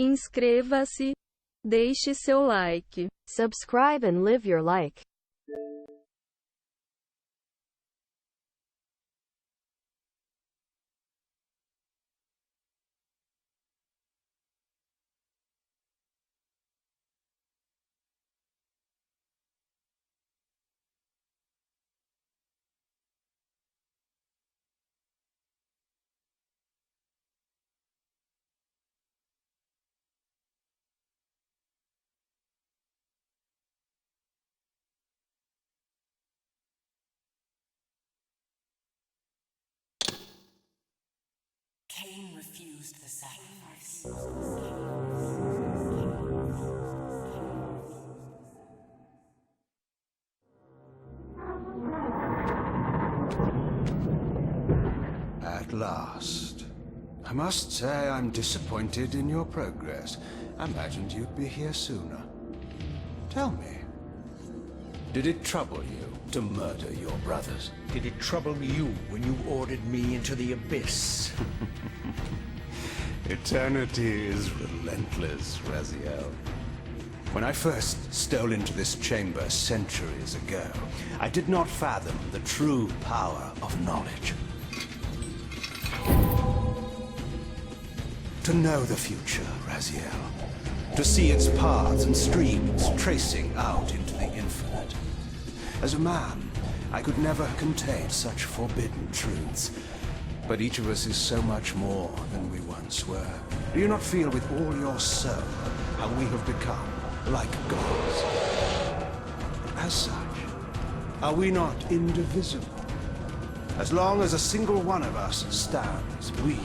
Inscreva-se, deixe seu like. Subscribe and live your like. Kain refused the sacrifice. At last. I must say I'm disappointed in your progress. I imagined you'd be here sooner. Tell me, did it trouble you to murder your brothers? Did it trouble you when you ordered me into the abyss? Eternity is relentless, Raziel. When I first stole into this chamber centuries ago, I did not fathom the true power of knowledge. To know the future, Raziel. To see its paths and streams tracing out into the infinite. As a man, I could never contain such forbidden truths. But each of us is so much more than we once were. Do you not feel with all your soul how we have become like gods? As such, are we not indivisible? As long as a single one of us stands, we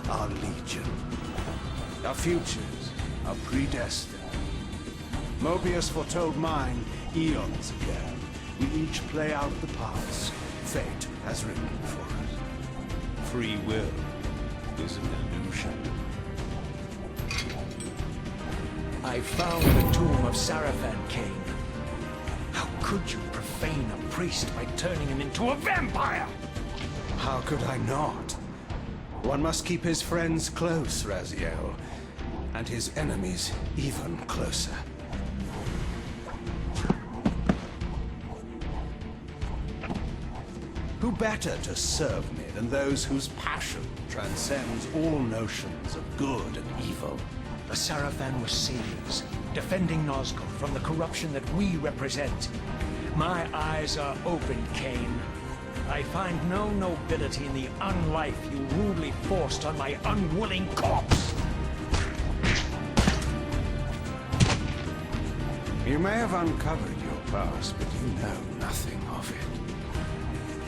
are legion. Our futures are predestined. Mobius foretold mine eons ago. We each play out the parts fate has written for us. Free will is an illusion. I found the tomb of Sarafan, Kain. How could you profane a priest by turning him into a vampire? How could I not? One must keep his friends close, Raziel, and his enemies even closer. Who better to serve me than those whose passion transcends all notions of good and evil? The Sarafan were saviors, defending Nazgûl from the corruption that we represent. My eyes are open, Kain. I find no nobility in the unlife you rudely forced on my unwilling corpse. You may have uncovered your past, but you know nothing of it.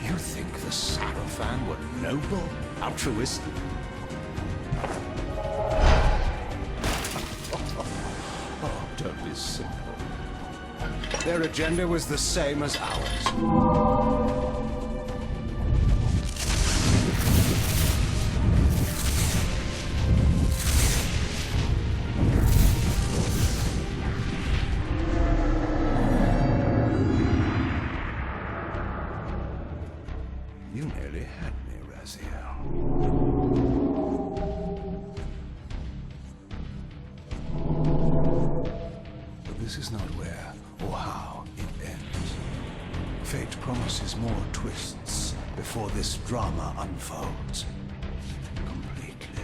You think the Sarafan were noble, altruistic? Oh, don't be simple. Their agenda was the same as ours. You nearly had me, Raziel. But this is not where or how it ends. Fate promises more twists before this drama unfolds completely.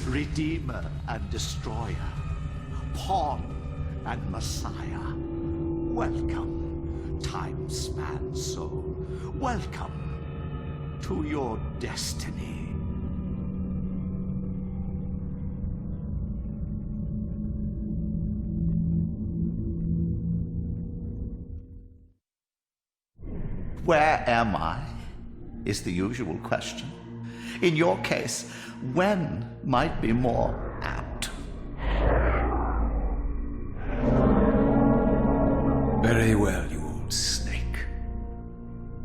Redeemer and Destroyer, Pawn and Messiah. Welcome, time-span soul. Welcome to your destiny. Where am I? Is the usual question. In your case, when might be more apt. Very well, you old snake.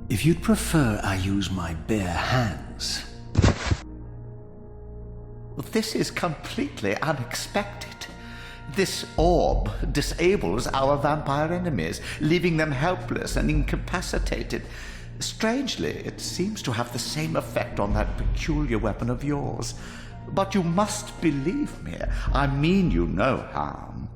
If you'd prefer I use my bare hands... This is completely unexpected. This orb disables our vampire enemies, leaving them helpless and incapacitated. Strangely, it seems to have the same effect on that peculiar weapon of yours. But you must believe me. I mean you no harm.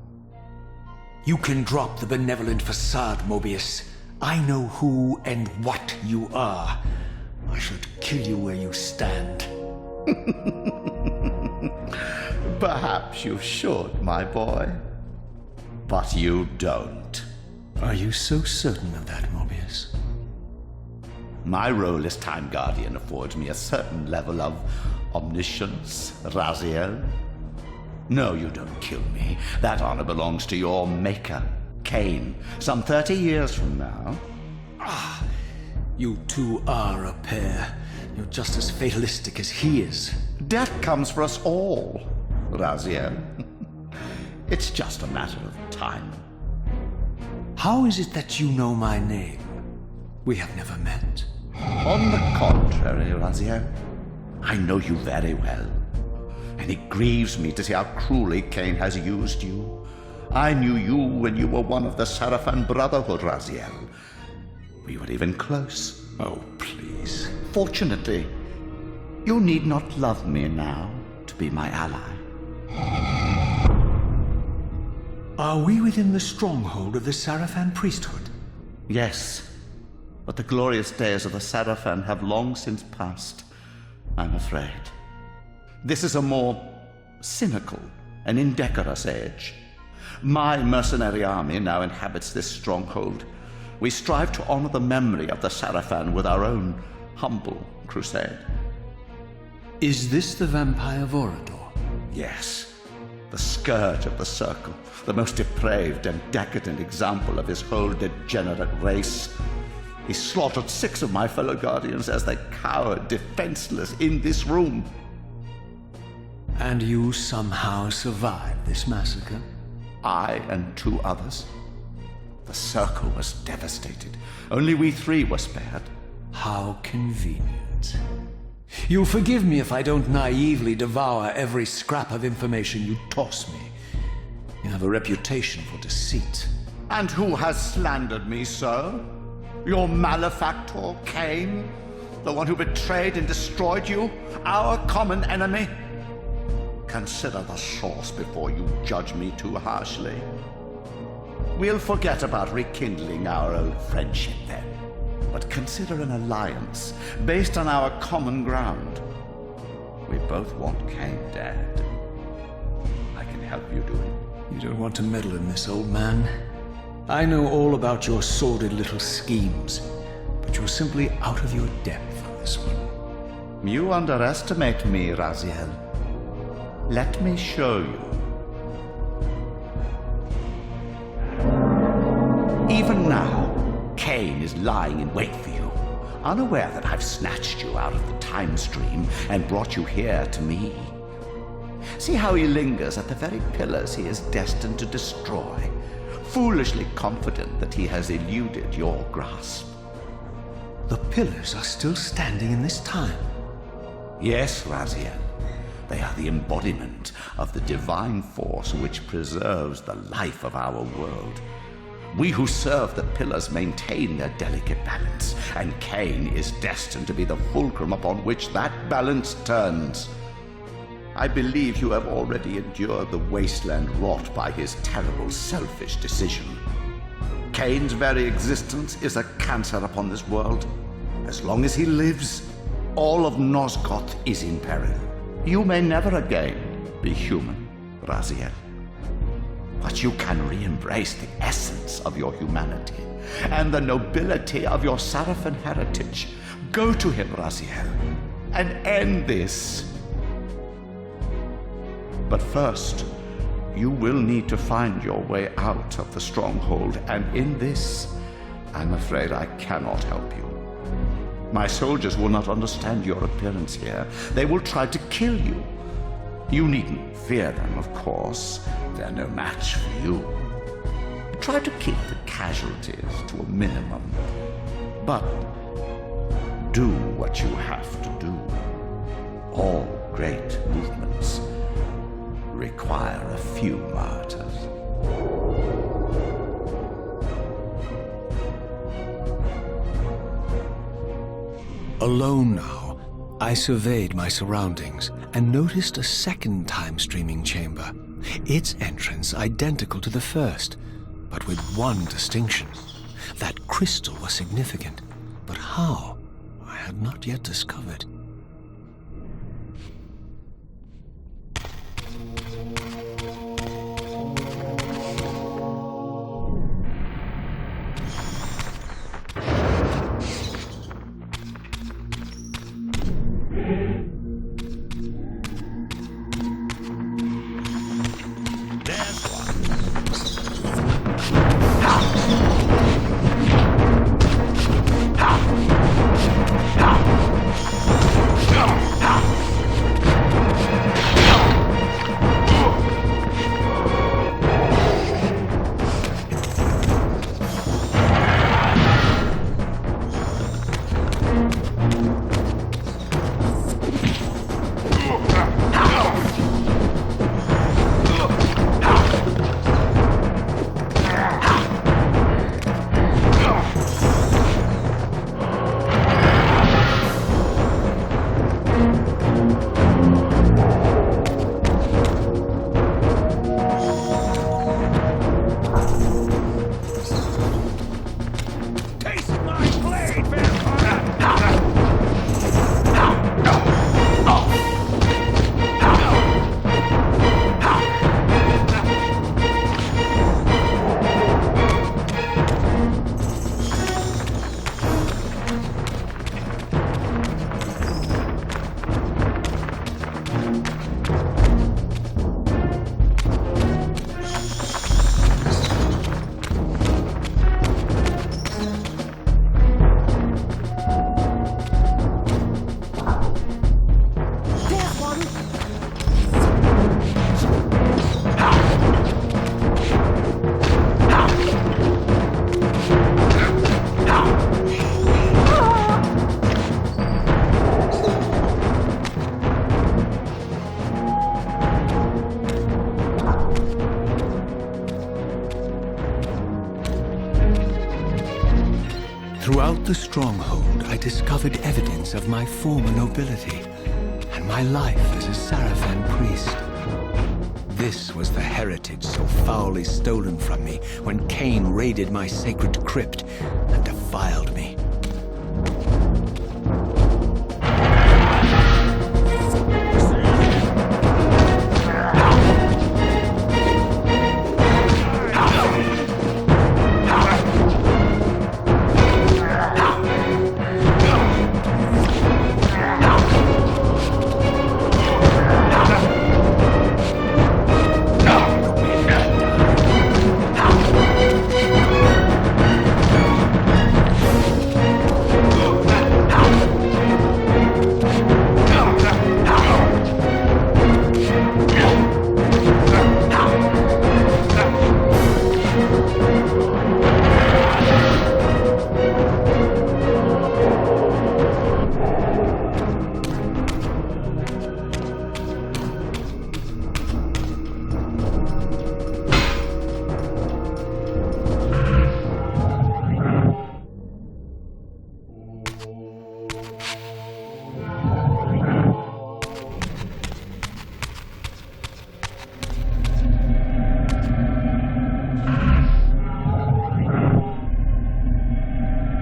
You can drop the benevolent facade, Mobius. I know who and what you are. I should kill you where you stand. Perhaps you should, my boy. But you don't. Are you so certain of that, Mobius? My role as Time Guardian affords me a certain level of omniscience, Raziel. No, you don't kill me. That honor belongs to your maker, Kain, some 30 years from now. Ah, you two are a pair. You're just as fatalistic as he is. Death comes for us all, Raziel. It's just a matter of time. How is it that you know my name? We have never met. On the contrary, Raziel, I know you very well. And it grieves me to see how cruelly Kain has used you. I knew you when you were one of the Sarafan Brotherhood, Raziel. We were even close. Oh, please. Fortunately, you need not love me now to be my ally. Are we within the stronghold of the Sarafan priesthood? Yes, but the glorious days of the Sarafan have long since passed, I'm afraid. This is a more cynical and indecorous age. My mercenary army now inhabits this stronghold. We strive to honor the memory of the Sarafan with our own humble crusade. Is this the vampire Vorador? Yes, the scourge of the Circle, the most depraved and decadent example of his whole degenerate race. He slaughtered 6 of my fellow Guardians as they cowered defenseless in this room. And you somehow survived this massacre? I and 2 others. The Circle was devastated. Only we 3 were spared. How convenient. You'll forgive me if I don't naively devour every scrap of information you toss me. You have a reputation for deceit. And who has slandered me so? Your malefactor, Kain? The one who betrayed and destroyed you? Our common enemy? Consider the source before you judge me too harshly. We'll forget about rekindling our old friendship then. But consider an alliance based on our common ground. We both want Kain dead. I can help you do it. You don't want to meddle in this, old man. I know all about your sordid little schemes, but you're simply out of your depth on this one. You underestimate me, Raziel. Let me show you. Even now, Kain is lying in wait for you, unaware that I've snatched you out of the time stream and brought you here to me. See how he lingers at the very pillars he is destined to destroy, foolishly confident that he has eluded your grasp. The pillars are still standing in this time. Yes, Raziel. They are the embodiment of the divine force which preserves the life of our world. We who serve the pillars maintain their delicate balance, and Kain is destined to be the fulcrum upon which that balance turns. I believe you have already endured the wasteland wrought by his terrible, selfish decision. Kain's very existence is a cancer upon this world. As long as he lives, all of Nosgoth is in peril. You may never again be human, Raziel. But you can re-embrace the essence of your humanity and the nobility of your Sarafan heritage. Go to him, Raziel, and end this. But first, you will need to find your way out of the stronghold, and in this, I'm afraid I cannot help you. My soldiers will not understand your appearance here. They will try to kill you. You needn't fear them, of course. They're no match for you. Try to keep the casualties to a minimum. But do what you have to do. All great movements require a few martyrs. Alone now, I surveyed my surroundings and noticed a second time-streaming chamber. Its entrance identical to the first, but with one distinction. That crystal was significant, but how, I had not yet discovered. Throughout the stronghold, I discovered evidence of my former nobility and my life as a Sarafan priest. This was the heritage so foully stolen from me when Kain raided my sacred crypt and defiled me.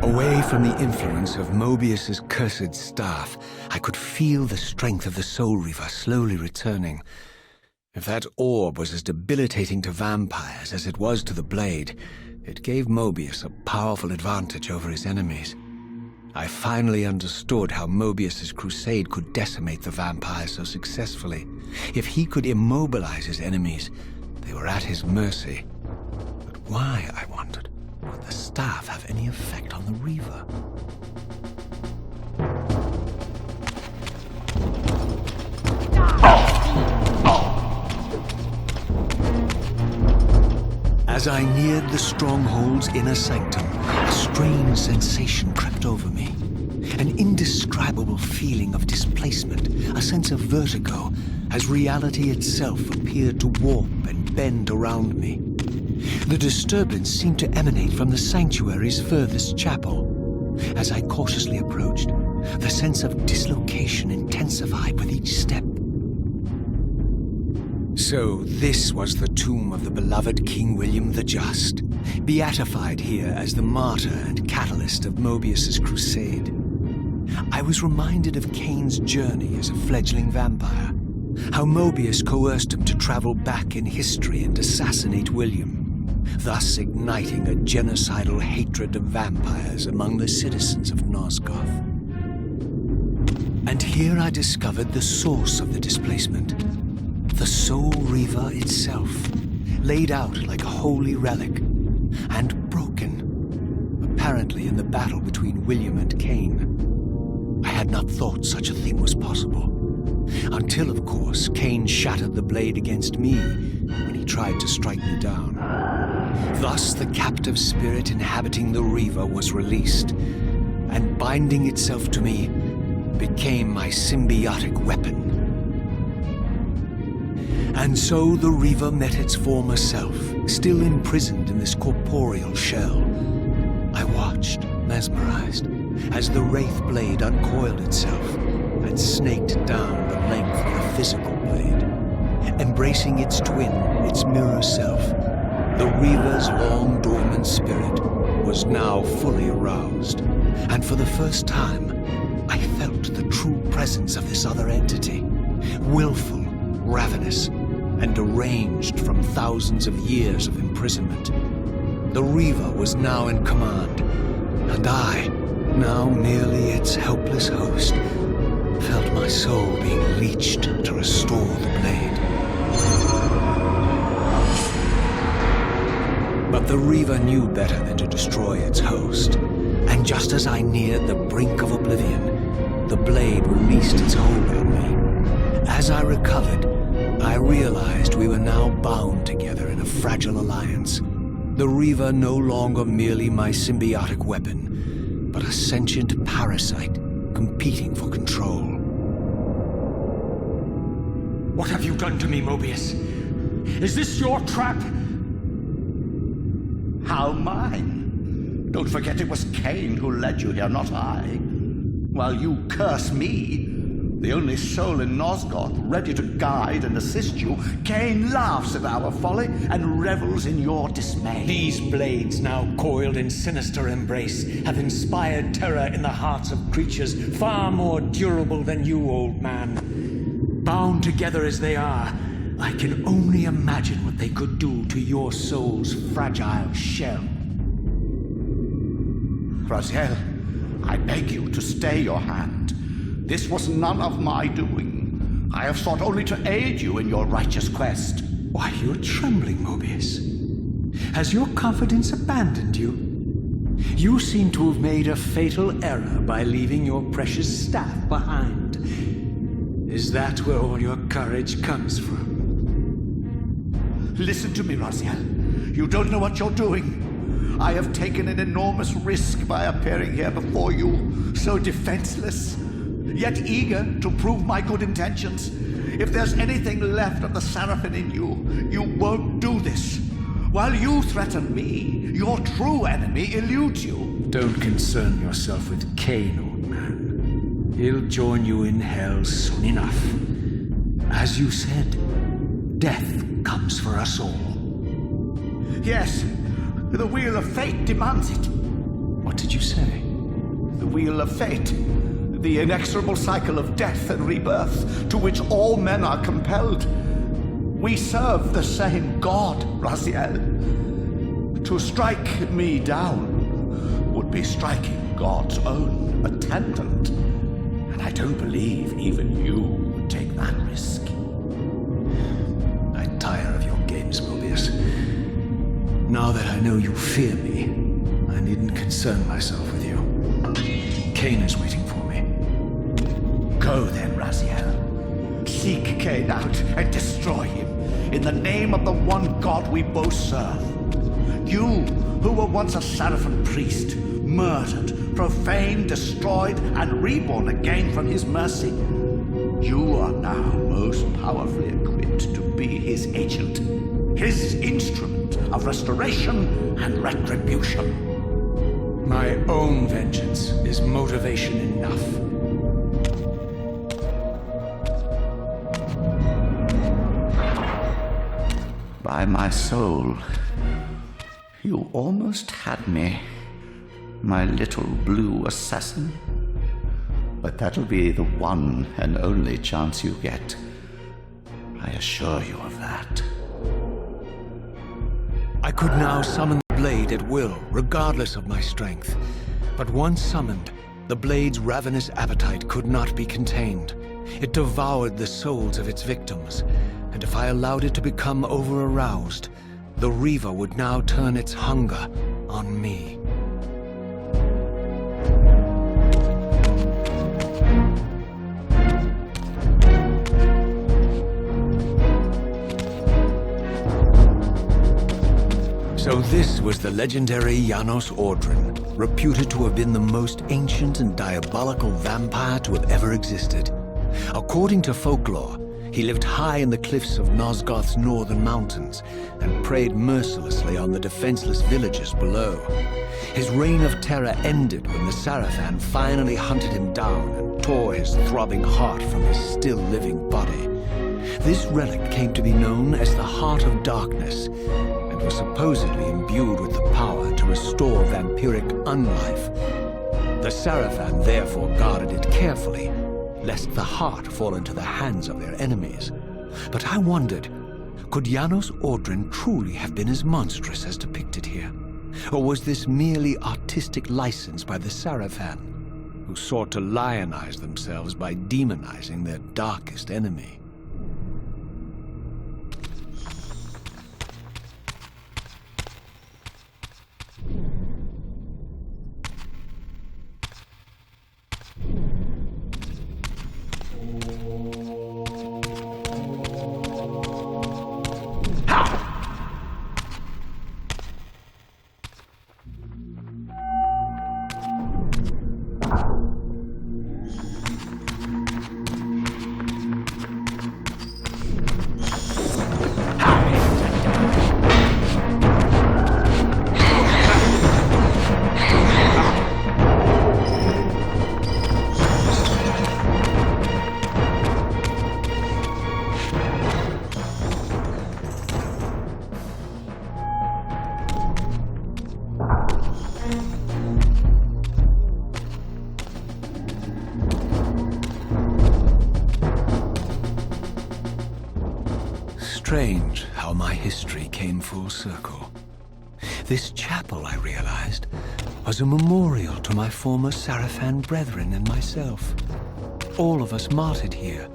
Away from the influence of Mobius's cursed staff, I could feel the strength of the Soul Reaver slowly returning. If that orb was as debilitating to vampires as it was to the blade, it gave Mobius a powerful advantage over his enemies. I finally understood how Mobius's crusade could decimate the vampires so successfully. If he could immobilize his enemies, they were at his mercy. But why, I wondered, would the staff have any effect on the Reaver? As I neared the stronghold's inner sanctum, a strange sensation crept over me. An indescribable feeling of displacement, a sense of vertigo, as reality itself appeared to warp and bend around me. The disturbance seemed to emanate from the sanctuary's furthest chapel. As I cautiously approached, the sense of dislocation intensified with each step. So this was the tomb of the beloved King William the Just, beatified here as the martyr and catalyst of Mobius's crusade. I was reminded of Kain's journey as a fledgling vampire, how Mobius coerced him to travel back in history and assassinate William, thus igniting a genocidal hatred of vampires among the citizens of Nosgoth. And here I discovered the source of the displacement. The Soul Reaver itself, laid out like a holy relic, and broken, apparently in the battle between William and Kain. I had not thought such a thing was possible, until, of course, Kain shattered the blade against me when he tried to strike me down. Thus, the captive spirit inhabiting the Reaver was released, and binding itself to me, became my symbiotic weapon. And so the Reaver met its former self, still imprisoned in this corporeal shell. I watched, mesmerized, as the Wraith blade uncoiled itself and snaked down the length of the physical blade. Embracing its twin, its mirror self, the Reaver's long dormant spirit was now fully aroused, and for the first time, I felt the true presence of this other entity, willful, ravenous, and deranged from thousands of years of imprisonment. The Reaver was now in command, and I, now merely its helpless host, felt my soul being leeched to restore the blade. But the Reaver knew better than to destroy its host, and just as I neared the brink of oblivion, the blade released its hold on me. As I recovered, I realized we were now bound together in a fragile alliance. The Reaver no longer merely my symbiotic weapon, but a sentient parasite competing for control. What have you done to me, Mobius? Is this your trap? How mine? Don't forget it was Kain who led you here, not I. While you curse me, the only soul in Nosgoth ready to guide and assist you, Kain laughs at our folly and revels in your dismay. These blades, now coiled in sinister embrace, have inspired terror in the hearts of creatures far more durable than you, old man. Bound together as they are, I can only imagine what they could do to your soul's fragile shell. Raziel, I beg you to stay your hand. This was none of my doing. I have sought only to aid you in your righteous quest. Why, you're trembling, Mobius. Has your confidence abandoned you? You seem to have made a fatal error by leaving your precious staff behind. Is that where all your courage comes from? Listen to me, Raziel. You don't know what you're doing. I have taken an enormous risk by appearing here before you, so defenseless, yet eager to prove my good intentions. If there's anything left of the Seraphim in you, you won't do this. While you threaten me, your true enemy eludes you. Don't concern yourself with Kain, old man. He'll join you in hell soon enough. As you said, death comes for us all. Yes, the wheel of fate demands it. What did you say? The wheel of fate. The inexorable cycle of death and rebirth to which all men are compelled. We serve the same God, Raziel. To strike me down would be striking God's own attendant. And I don't believe even you would take that risk. I tire of your games, Mobius. Now that I know you fear me, I needn't concern myself with you. Kain is waiting for me. Go then, Raziel. Seek Kain out and destroy him in the name of the one God we both serve. You, who were once a Seraphim priest, murdered, profaned, destroyed, and reborn again from his mercy. You are now most powerfully equipped to be his agent, his instrument of restoration and retribution. My own vengeance is motivation enough. By my soul, you almost had me, my little blue assassin. But that'll be the one and only chance you get. I assure you of that. I could now summon the blade at will, regardless of my strength. But once summoned, the blade's ravenous appetite could not be contained. It devoured the souls of its victims, and if I allowed it to become over-aroused, the Reaver would now turn its hunger on me. So this was the legendary Janos Ordrin, reputed to have been the most ancient and diabolical vampire to have ever existed. According to folklore, he lived high in the cliffs of Nosgoth's northern mountains and preyed mercilessly on the defenseless villagers below. His reign of terror ended when the Sarafan finally hunted him down and tore his throbbing heart from his still-living body. This relic came to be known as the Heart of Darkness, and was supposedly imbued with the power to restore vampiric unlife. The Sarafan therefore guarded it carefully, lest the heart fall into the hands of their enemies. But I wondered, could Janos Ordrin truly have been as monstrous as depicted here? Or was this merely artistic license by the Sarafan, who sought to lionize themselves by demonizing their darkest enemy? Strange how my history came full circle. This chapel, I realized, was a memorial to my former Sarafan brethren and myself. All of us martyred here,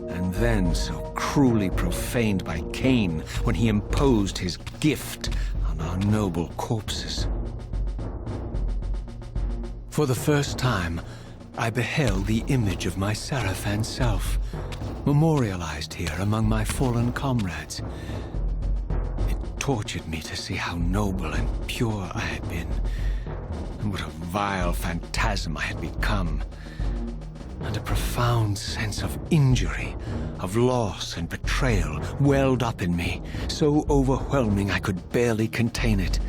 and then so cruelly profaned by Kain when he imposed his gift on our noble corpses. For the first time, I beheld the image of my Sarafan self, memorialized here among my fallen comrades. It tortured me to see how noble and pure I had been, and what a vile phantasm I had become. And a profound sense of injury, of loss and betrayal welled up in me, so overwhelming I could barely contain it.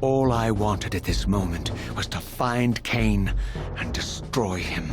All I wanted at this moment was to find Kain and destroy him.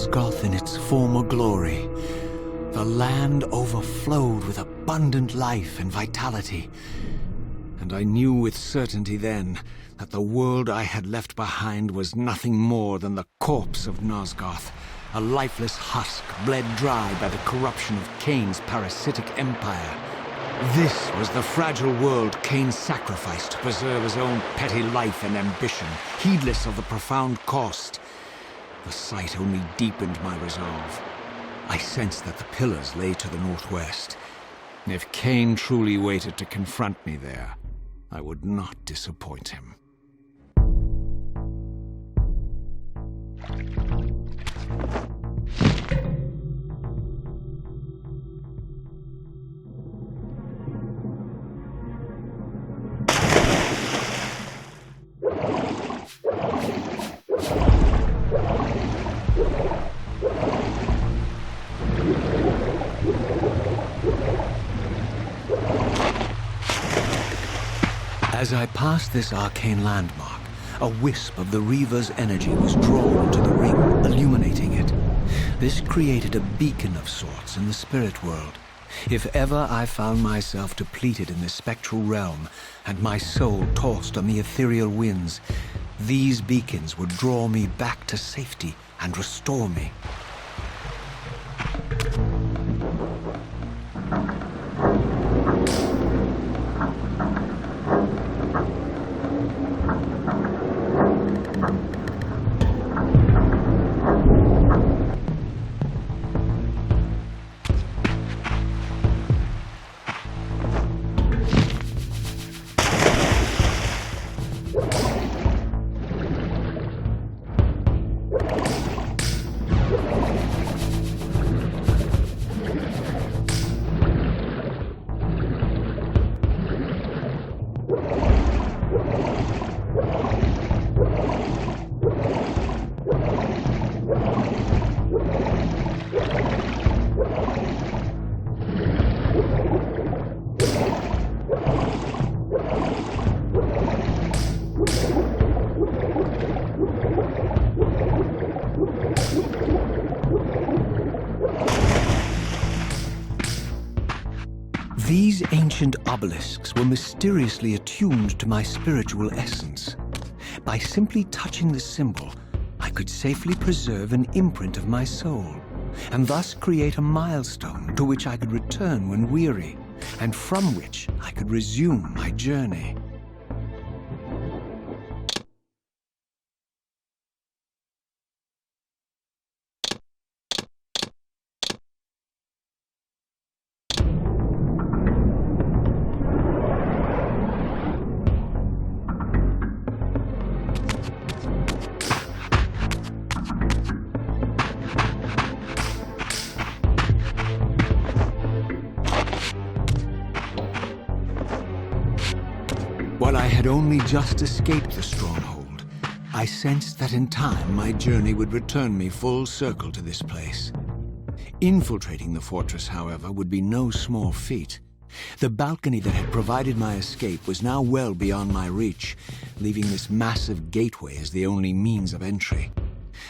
Nosgoth in its former glory. The land overflowed with abundant life and vitality. And I knew with certainty then that the world I had left behind was nothing more than the corpse of Nosgoth, a lifeless husk bled dry by the corruption of Kain's parasitic empire. This was the fragile world Kain sacrificed to preserve his own petty life and ambition, heedless of the profound cost. The sight only deepened my resolve. I sensed that the pillars lay to the northwest. If Kain truly waited to confront me there, I would not disappoint him. As I passed this arcane landmark, a wisp of the Reaver's energy was drawn into the ring, illuminating it. This created a beacon of sorts in the spirit world. If ever I found myself depleted in the spectral realm, and my soul tossed on the ethereal winds, these beacons would draw me back to safety and restore me. These ancient obelisks were mysteriously attuned to my spiritual essence. By simply touching the symbol, I could safely preserve an imprint of my soul, and thus create a milestone to which I could return when weary, and from which I could resume my journey. While I had only just escaped the stronghold, I sensed that in time my journey would return me full circle to this place. Infiltrating the fortress, however, would be no small feat. The balcony that had provided my escape was now well beyond my reach, leaving this massive gateway as the only means of entry.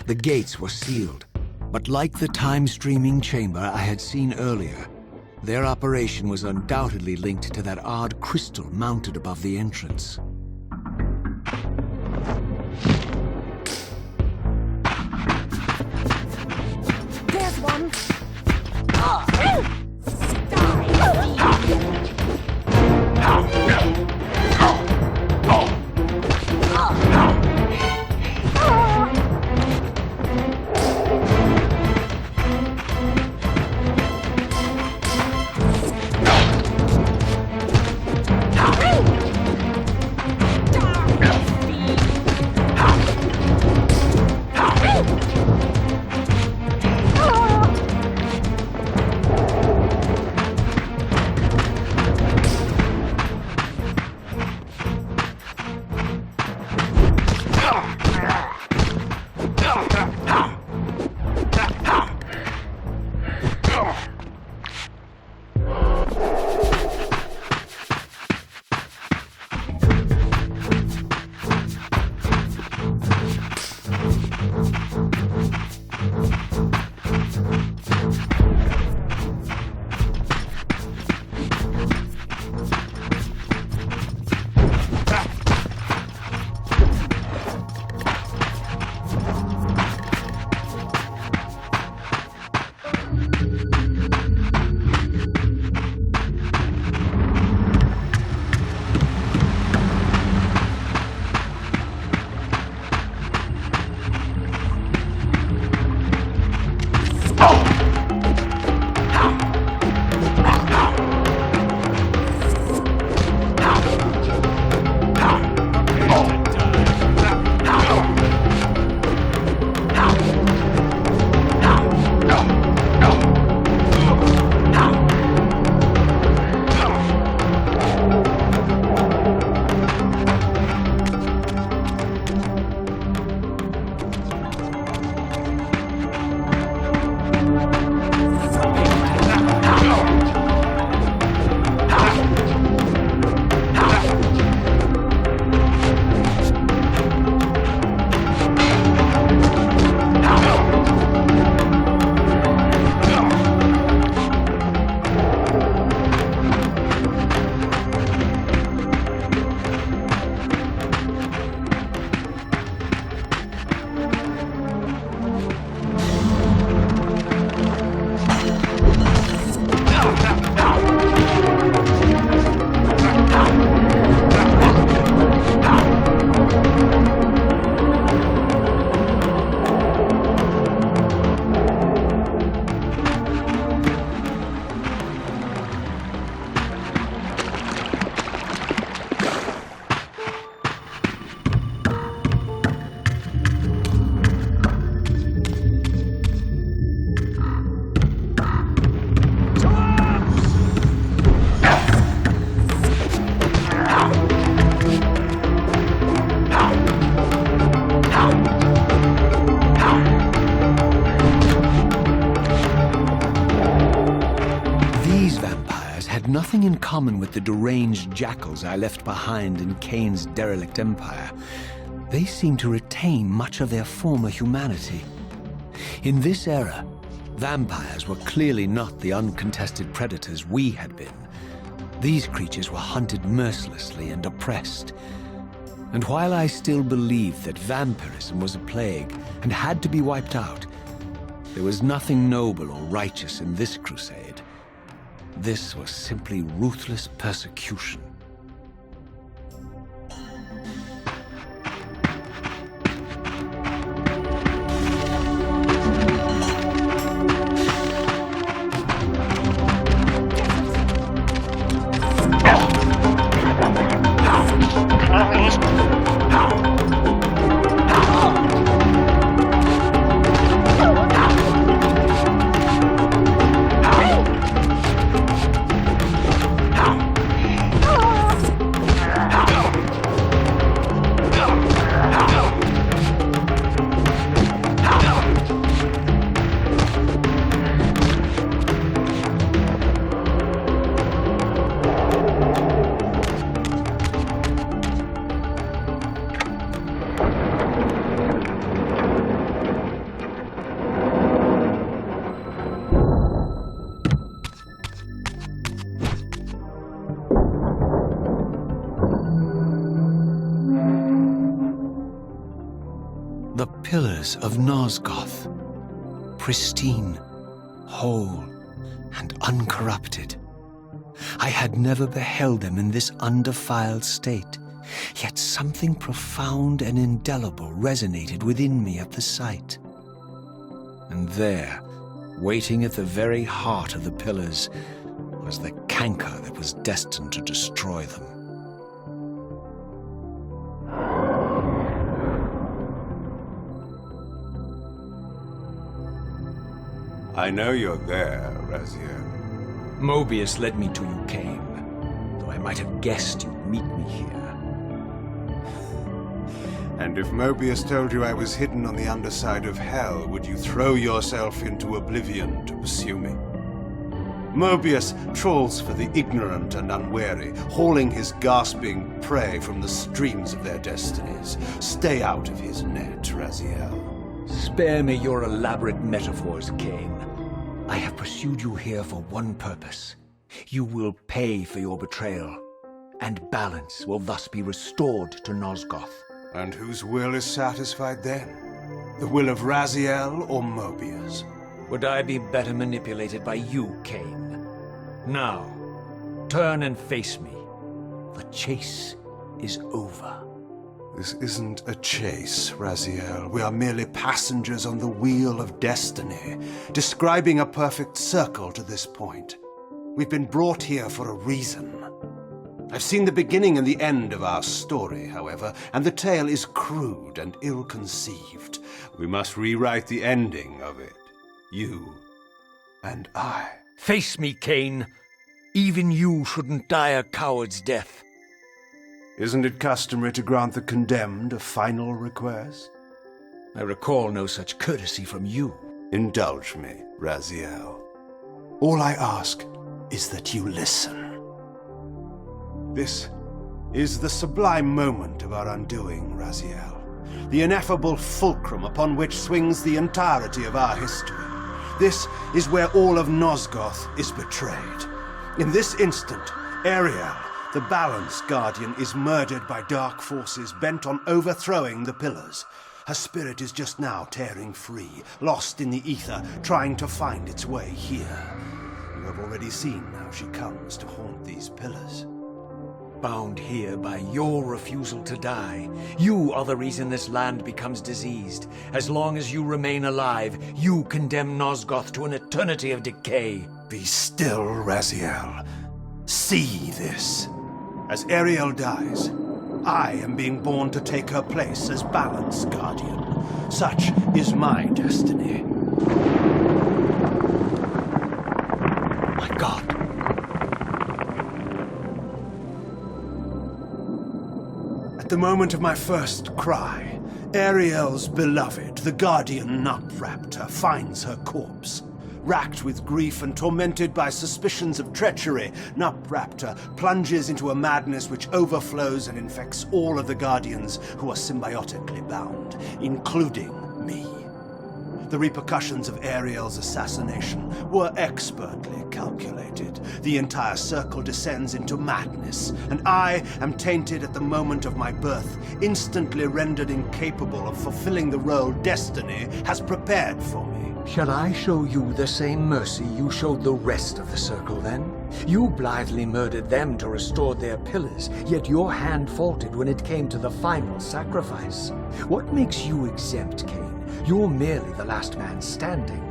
The gates were sealed, but like the time-streaming chamber I had seen earlier, their operation was undoubtedly linked to that odd crystal mounted above the entrance. There's one! had nothing in common with the deranged jackals I left behind in Kain's derelict empire, they seemed to retain much of their former humanity. In this era, vampires were clearly not the uncontested predators we had been. These creatures were hunted mercilessly and oppressed. And while I still believed that vampirism was a plague and had to be wiped out, there was nothing noble or righteous in this crusade. This was simply ruthless persecution. The pillars of Nosgoth, pristine, whole, and uncorrupted. I had never beheld them in this undefiled state, yet something profound and indelible resonated within me at the sight. And there, waiting at the very heart of the pillars, was the canker that was destined to destroy them. I know you're there, Raziel. Mobius led me to you, Kain, though I might have guessed you'd meet me here. And if Mobius told you I was hidden on the underside of hell, would you throw yourself into oblivion to pursue me? Mobius trawls for the ignorant and unwary, hauling his gasping prey from the streams of their destinies. Stay out of his net, Raziel. Spare me your elaborate metaphors, Kain. I have pursued you here for one purpose. You will pay for your betrayal, and balance will thus be restored to Nosgoth. And whose will is satisfied then? The will of Raziel or Mobius? Would I be better manipulated by you, Kain? Now, turn and face me. The chase is over. This isn't a chase, Raziel. We are merely passengers on the wheel of destiny, describing a perfect circle to this point. We've been brought here for a reason. I've seen the beginning and the end of our story, however, and the tale is crude and ill-conceived. We must rewrite the ending of it. You and I. Face me, Kain. Even you shouldn't die a coward's death. Isn't it customary to grant the condemned a final request? I recall no such courtesy from you. Indulge me, Raziel. All I ask is that you listen. This is the sublime moment of our undoing, Raziel. The ineffable fulcrum upon which swings the entirety of our history. This is where all of Nosgoth is betrayed. In this instant, Ariel, the Balance Guardian, is murdered by dark forces bent on overthrowing the pillars. Her spirit is just now tearing free, lost in the ether, trying to find its way here. You have already seen how she comes to haunt these pillars. Bound here by your refusal to die. You are the reason this land becomes diseased. As long as you remain alive, you condemn Nosgoth to an eternity of decay. Be still, Raziel. See this. As Ariel dies, I am being born to take her place as Balance Guardian. Such is my destiny. My God. At the moment of my first cry, Ariel's beloved, the Guardian Nut Raptor, finds her corpse. Racked with grief and tormented by suspicions of treachery, Nupraptor plunges into a madness which overflows and infects all of the Guardians who are symbiotically bound, including me. The repercussions of Ariel's assassination were expertly calculated. The entire circle descends into madness, and I am tainted at the moment of my birth, instantly rendered incapable of fulfilling the role destiny has prepared for me. Shall I show you the same mercy you showed the rest of the circle, then? You blithely murdered them to restore their pillars, yet your hand faltered when it came to the final sacrifice. What makes you exempt, Kain? You're merely the last man standing.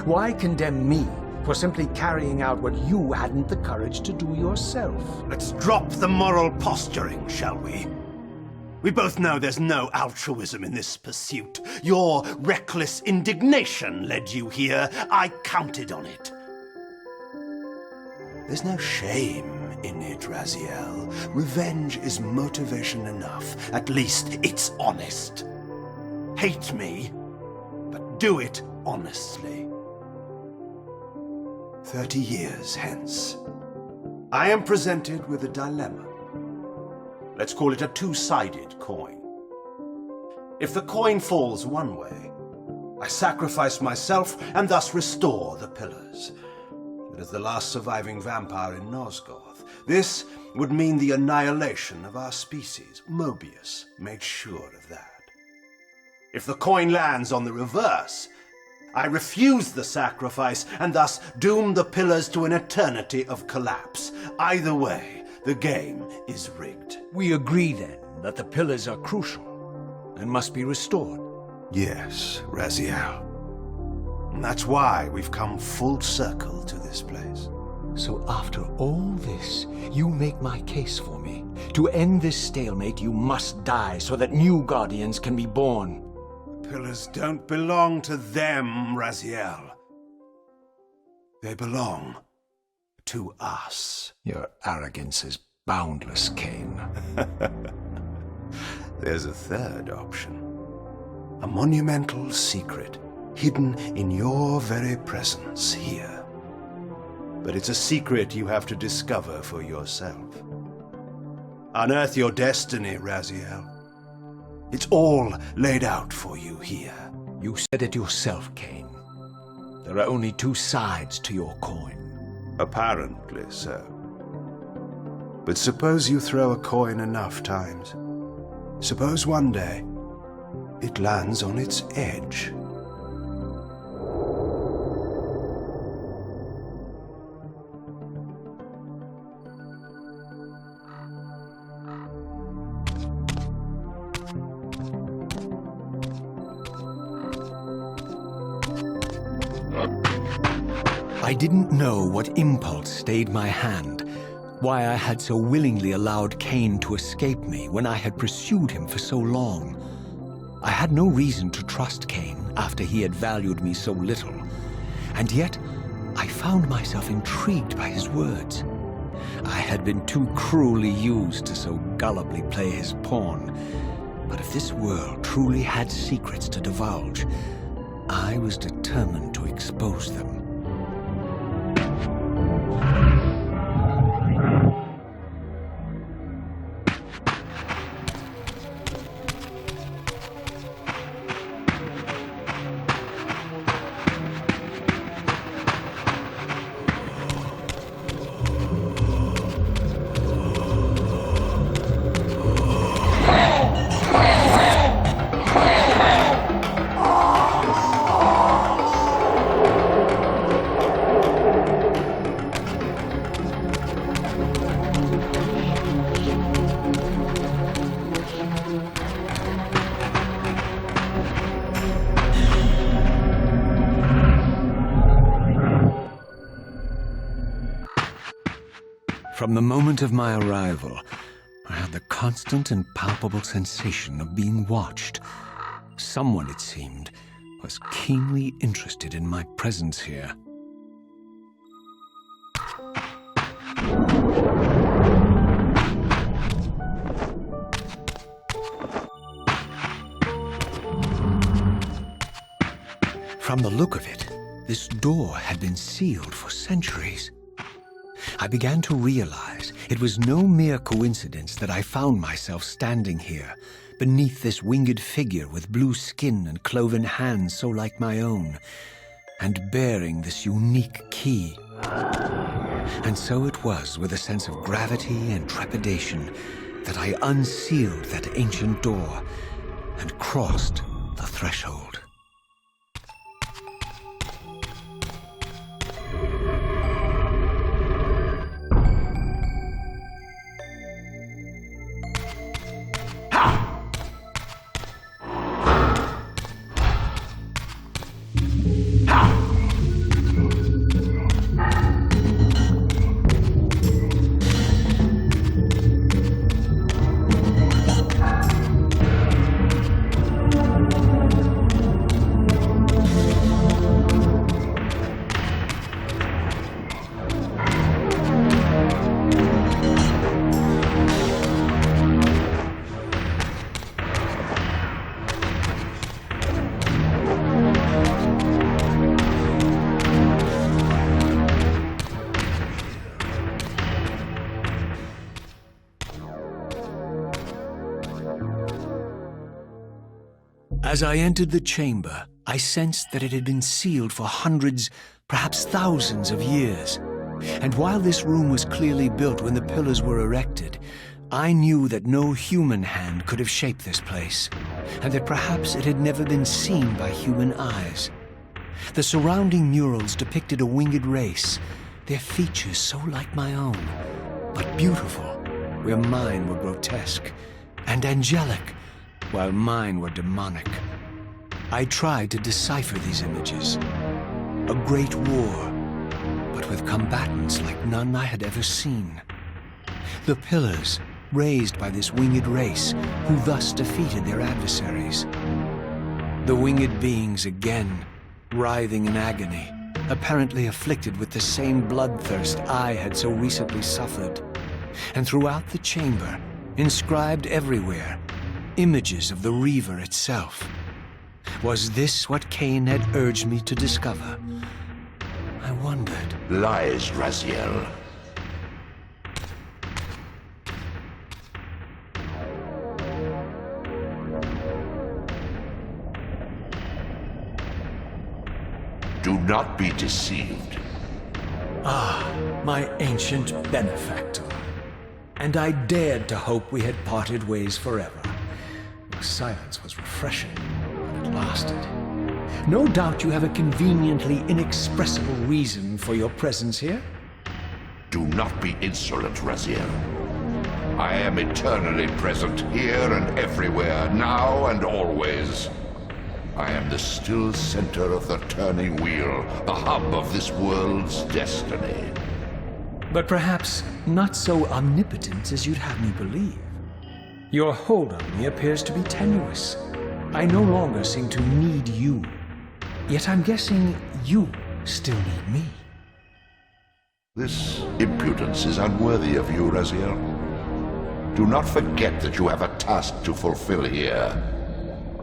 Why condemn me for simply carrying out what you hadn't the courage to do yourself? Let's drop the moral posturing, shall we? We both know there's no altruism in this pursuit. Your reckless indignation led you here. I counted on it. There's no shame in it, Raziel. Revenge is motivation enough. At least it's honest. Hate me, but do it honestly. 30 years hence, I am presented with a dilemma. Let's call it a two-sided coin. If the coin falls one way, I sacrifice myself and thus restore the pillars. But as the last surviving vampire in Nosgoth, this would mean the annihilation of our species. Mobius made sure of that. If the coin lands on the reverse, I refuse the sacrifice and thus doom the pillars to an eternity of collapse. Either way, the game is rigged. We agree, then, that the pillars are crucial and must be restored. Yes, Raziel. And that's why we've come full circle to this place. So after all this, you make my case for me. To end this stalemate, you must die so that new Guardians can be born. The pillars don't belong to them, Raziel. They belong to us. Your arrogance is boundless, Kain. There's a third option. A monumental secret, hidden in your very presence here. But it's a secret you have to discover for yourself. Unearth your destiny, Raziel. It's all laid out for you here. You said it yourself, Kain. There are only two sides to your coin. Apparently so. But suppose you throw a coin enough times. Suppose one day it lands on its edge. I didn't know what impulse stayed my hand, why I had so willingly allowed Kain to escape me when I had pursued him for so long. I had no reason to trust Kain after he had valued me so little, and yet I found myself intrigued by his words. I had been too cruelly used to so gullibly play his pawn, but if this world truly had secrets to divulge, I was determined to expose them. From the moment of my arrival, I had the constant and palpable sensation of being watched. Someone, it seemed, was keenly interested in my presence here. From the look of it, this door had been sealed for centuries. I began to realize it was no mere coincidence that I found myself standing here, beneath this winged figure with blue skin and cloven hands so like my own, and bearing this unique key. And so it was with a sense of gravity and trepidation that I unsealed that ancient door and crossed the threshold. As I entered the chamber, I sensed that it had been sealed for hundreds, perhaps thousands of years. And while this room was clearly built when the pillars were erected, I knew that no human hand could have shaped this place, and that perhaps it had never been seen by human eyes. The surrounding murals depicted a winged race, their features so like my own, but beautiful, where mine were grotesque, and angelic, while mine were demonic. I tried to decipher these images. A great war, but with combatants like none I had ever seen. The pillars, raised by this winged race, who thus defeated their adversaries. The winged beings again, writhing in agony, apparently afflicted with the same bloodthirst I had so recently suffered. And throughout the chamber, inscribed everywhere, images of the Reaver itself. Was this what Kain had urged me to discover? I wondered. Lies, Raziel. Do not be deceived. Ah, my ancient benefactor. And I dared to hope we had parted ways forever. Your silence was refreshing, but it lasted. No doubt you have a conveniently inexpressible reason for your presence here? Do not be insolent, Raziel. I am eternally present here and everywhere, now and always. I am the still center of the turning wheel, the hub of this world's destiny. But perhaps not so omnipotent as you'd have me believe. Your hold on me appears to be tenuous. I no longer seem to need you. Yet I'm guessing you still need me. This impudence is unworthy of you, Raziel. Do not forget that you have a task to fulfill here.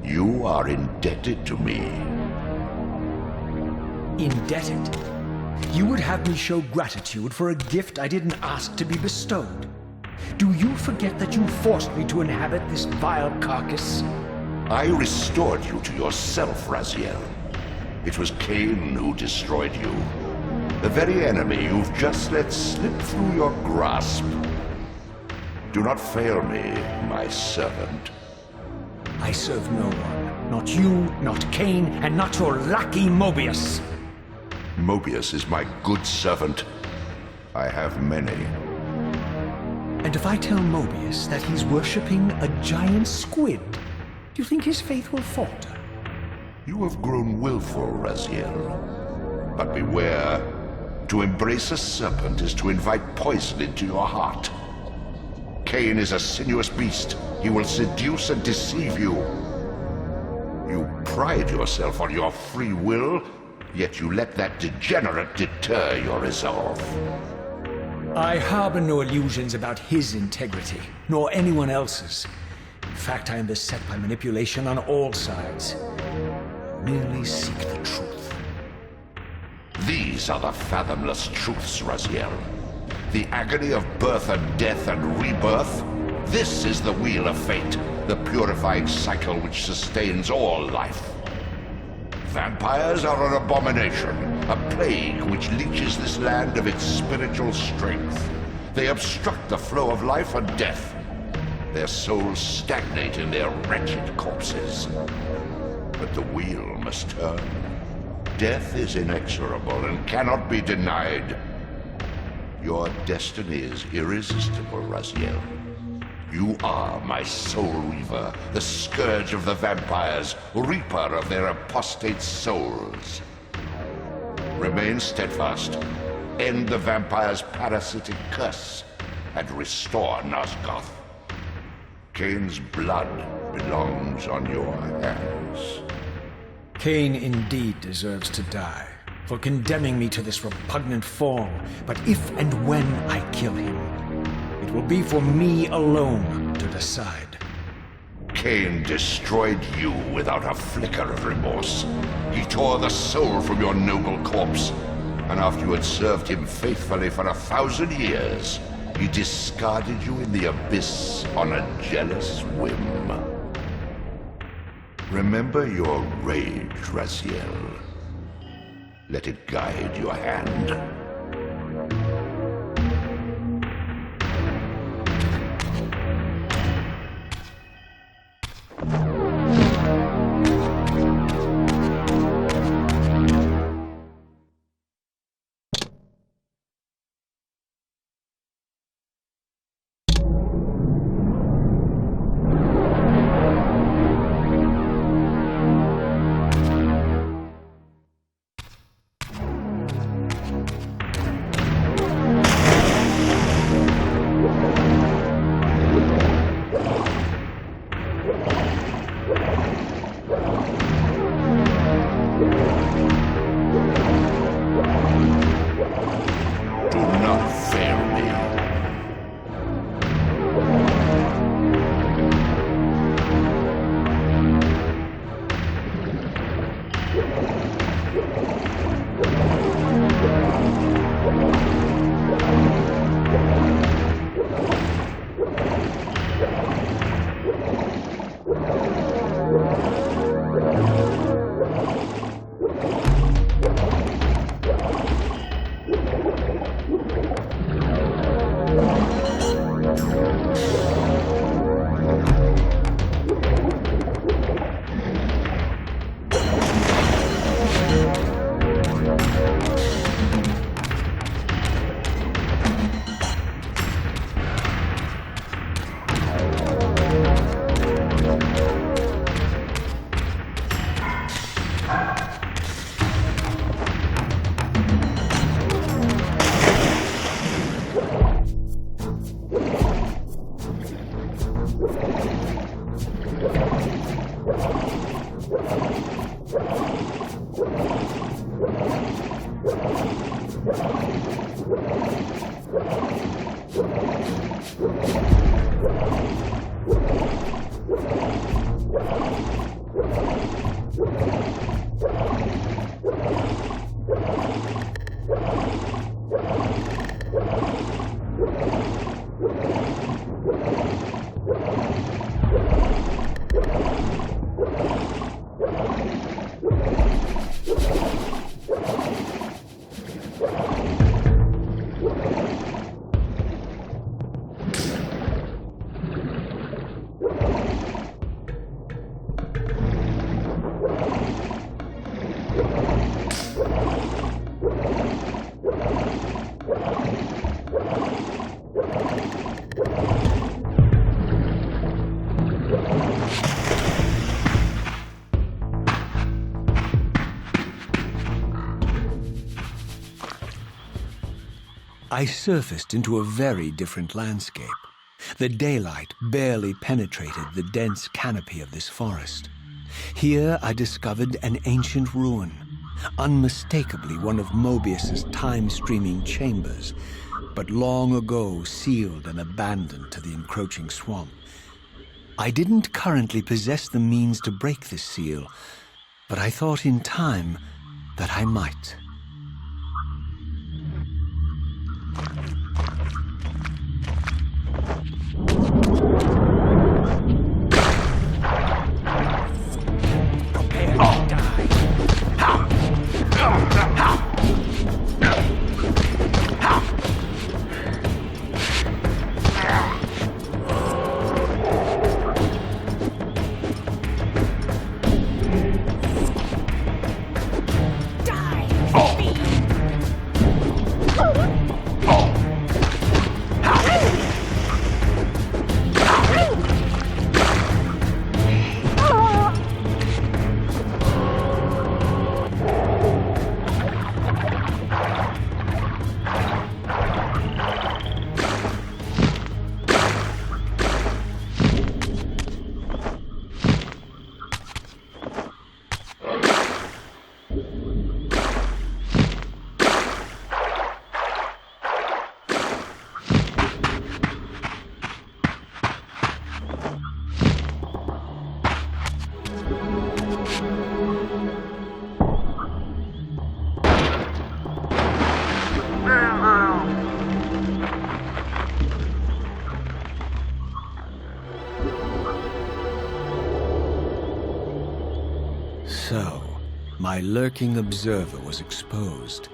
You are indebted to me. Indebted? You would have me show gratitude for a gift I didn't ask to be bestowed. Do you forget that you forced me to inhabit this vile carcass? I restored you to yourself, Raziel. It was Kain who destroyed you. The very enemy you've just let slip through your grasp. Do not fail me, my servant. I serve no one. Not you, not Kain, and not your lackey Mobius. Mobius is my good servant. I have many. And if I tell Mobius that he's worshipping a giant squid, do you think his faith will falter? You have grown willful, Raziel. But beware. To embrace a serpent is to invite poison into your heart. Kain is a sinuous beast. He will seduce and deceive you. You pride yourself on your free will, yet you let that degenerate deter your resolve. I harbor no illusions about his integrity, nor anyone else's. In fact, I am beset by manipulation on all sides. I merely seek the truth. These are the fathomless truths, Raziel. The agony of birth and death and rebirth. This is the wheel of fate, the purifying cycle which sustains all life. Vampires are an abomination, a plague which leeches this land of its spiritual strength. They obstruct the flow of life and death. Their souls stagnate in their wretched corpses. But the wheel must turn. Death is inexorable and cannot be denied. Your destiny is irresistible, Raziel. You are my soul Reaver, the scourge of the vampires, reaper of their apostate souls. Remain steadfast, end the vampire's parasitic curse, and restore Nosgoth. Kain's blood belongs on your hands. Kain indeed deserves to die for condemning me to this repugnant form, but if and when I kill him, it will be for me alone to decide. Kain destroyed you without a flicker of remorse. He tore the soul from your noble corpse, and after you had served him faithfully for 1,000 years, he discarded you in the abyss on a jealous whim. Remember your rage, Raziel. Let it guide your hand. I surfaced into a very different landscape. The daylight barely penetrated the dense canopy of this forest. Here I discovered an ancient ruin, unmistakably one of Mobius's time-streaming chambers, but long ago sealed and abandoned to the encroaching swamp. I didn't currently possess the means to break this seal, but I thought in time that I might. So, my lurking observer was exposed.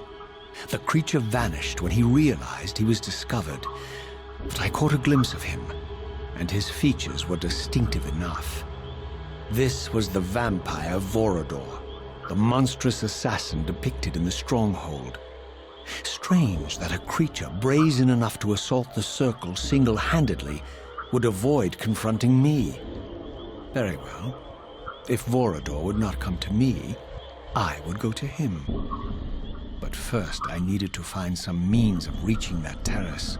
The creature vanished when he realized he was discovered, but I caught a glimpse of him, and his features were distinctive enough. This was the vampire Vorador, the monstrous assassin depicted in the stronghold. Strange that a creature brazen enough to assault the circle single-handedly would avoid confronting me. Very well. If Vorador would not come to me, I would go to him. But first I needed to find some means of reaching that terrace.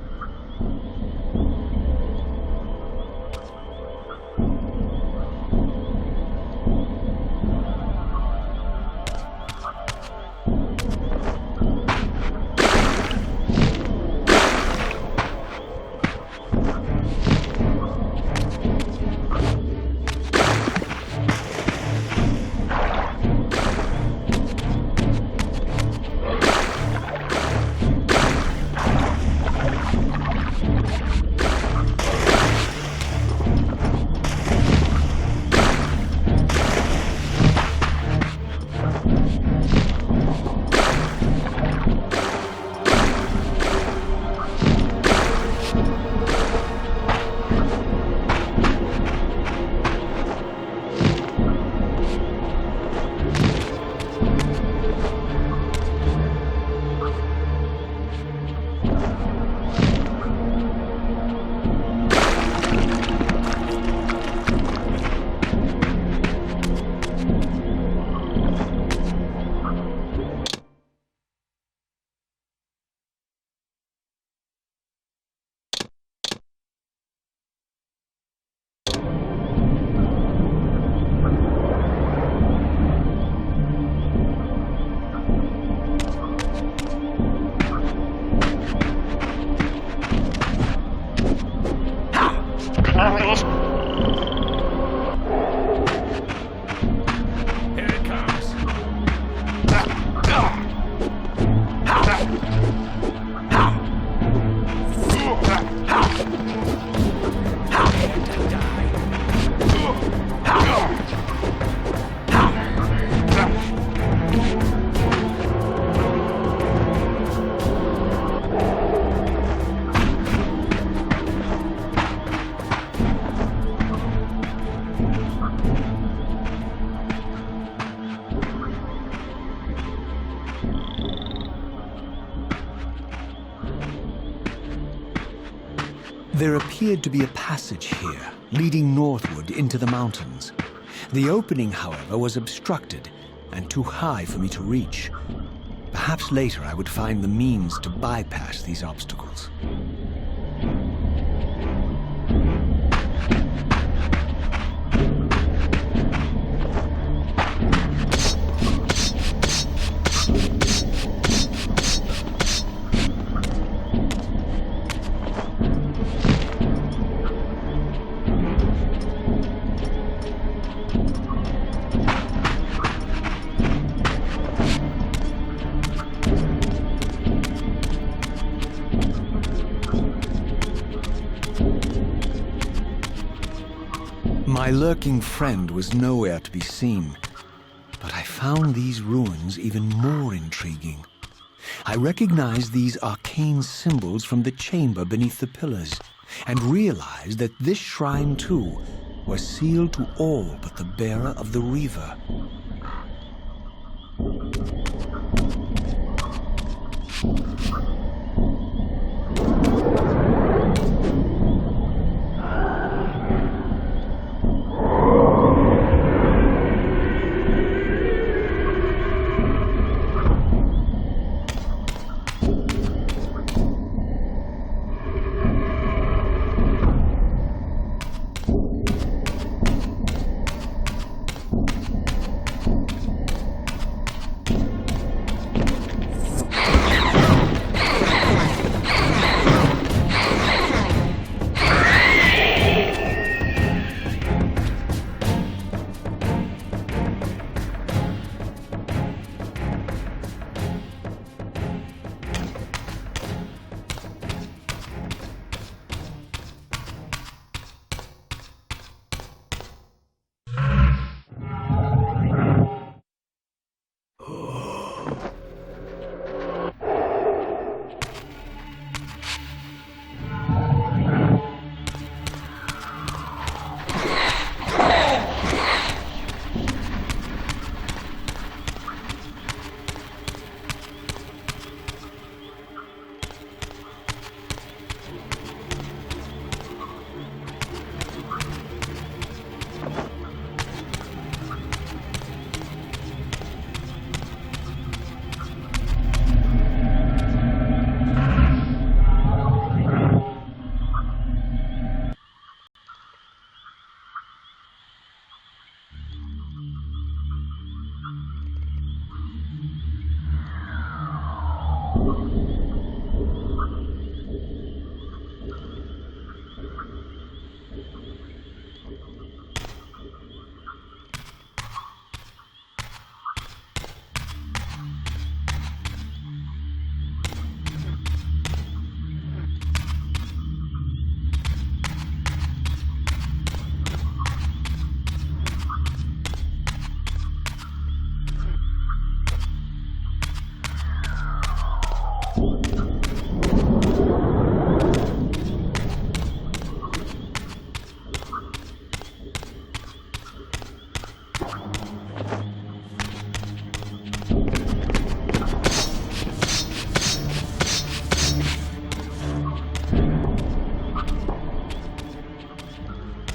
There appeared to be a passage here, leading northward into the mountains. The opening, however, was obstructed and too high for me to reach. Perhaps later I would find the means to bypass these obstacles. My lurking friend was nowhere to be seen, but I found these ruins even more intriguing. I recognized these arcane symbols from the chamber beneath the pillars, and realized that this shrine, too, was sealed to all but the bearer of the Reaver.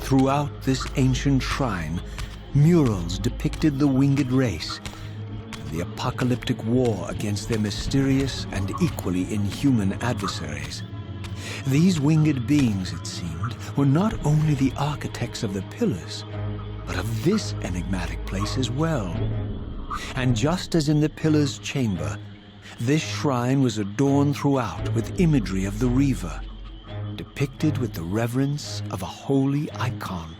Throughout this ancient shrine, murals depicted the winged race, the apocalyptic war against their mysterious and equally inhuman adversaries. These winged beings, it seemed, were not only the architects of the pillars, but of this enigmatic place as well. And just as in the pillar's chamber, this shrine was adorned throughout with imagery of the Reaver, depicted with the reverence of a holy icon.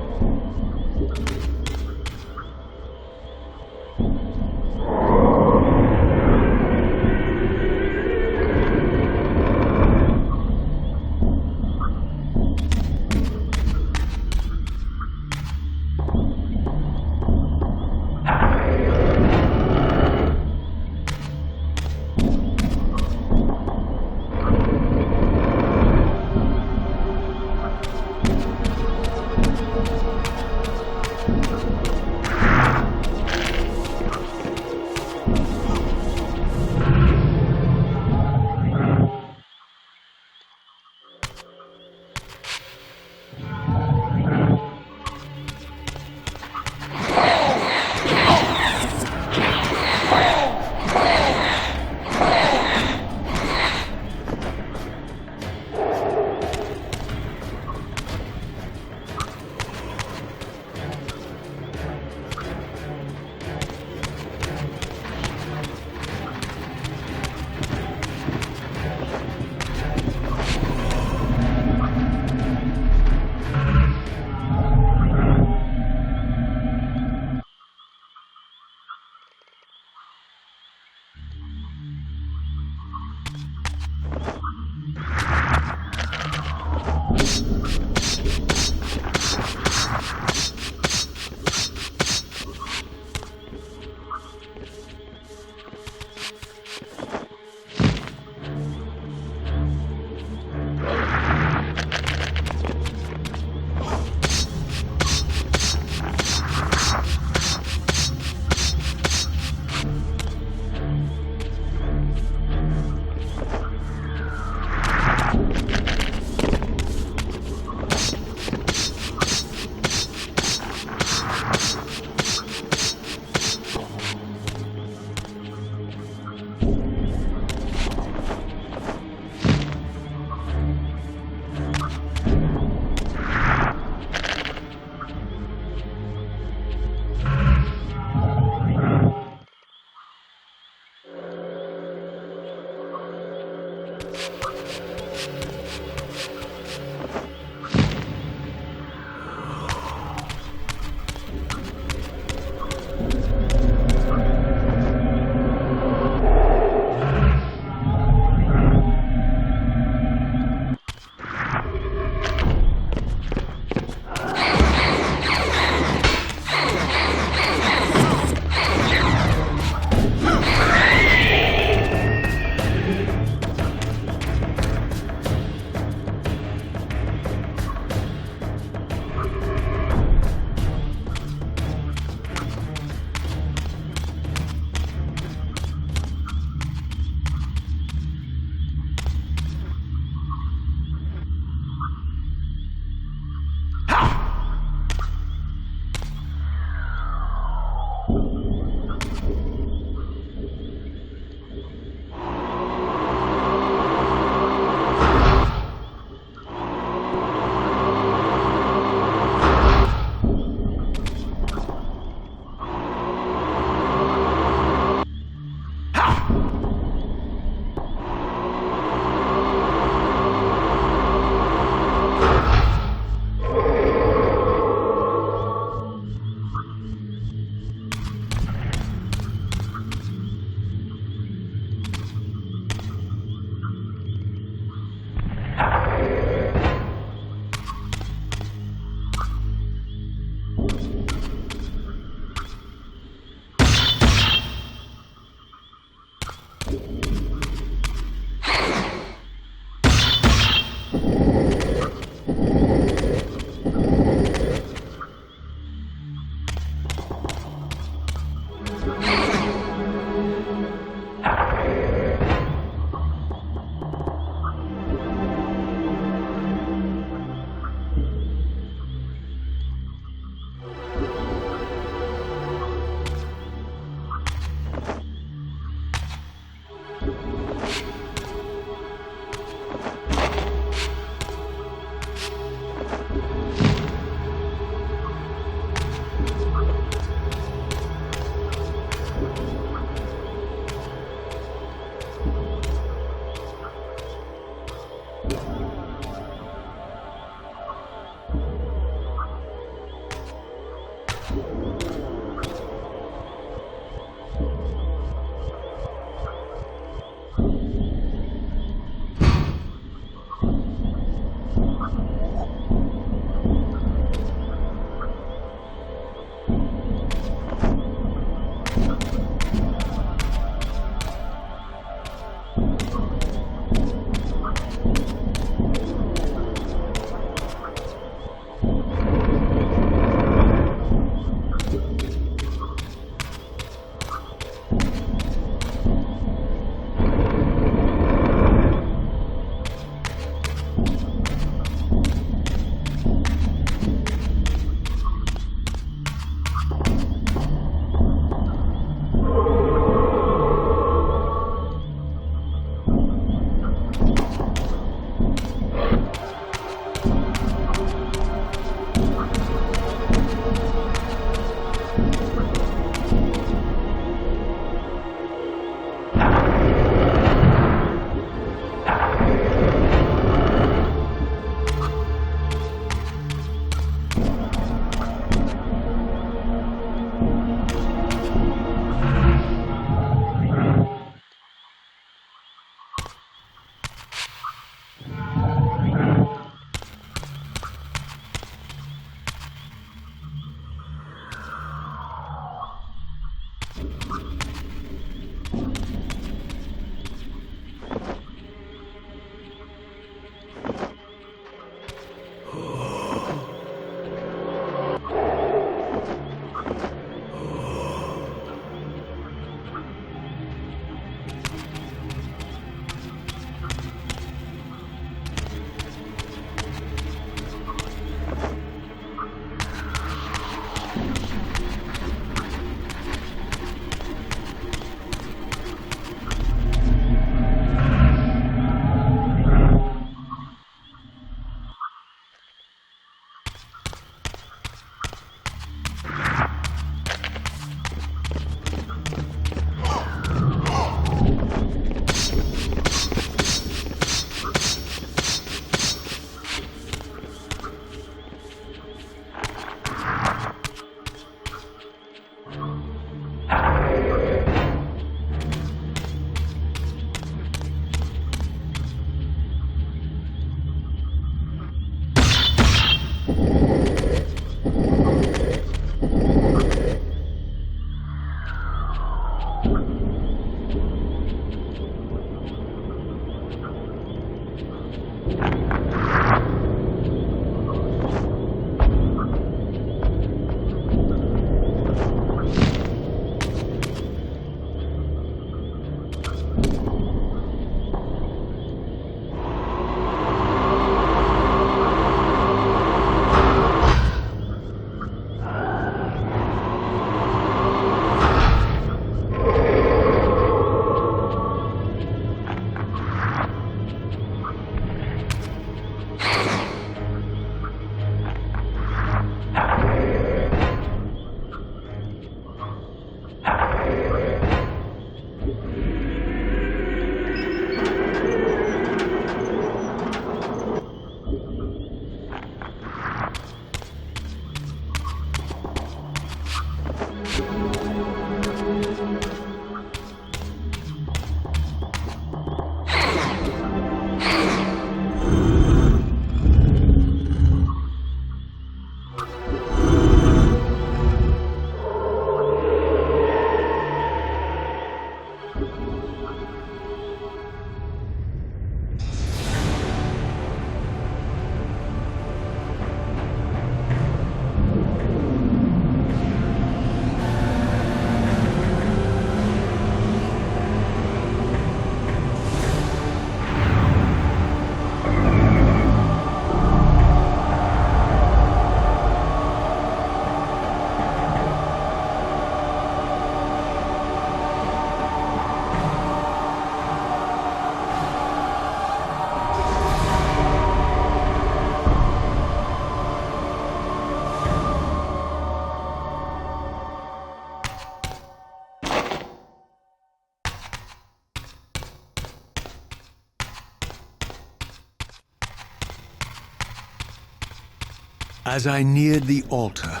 As I neared the altar,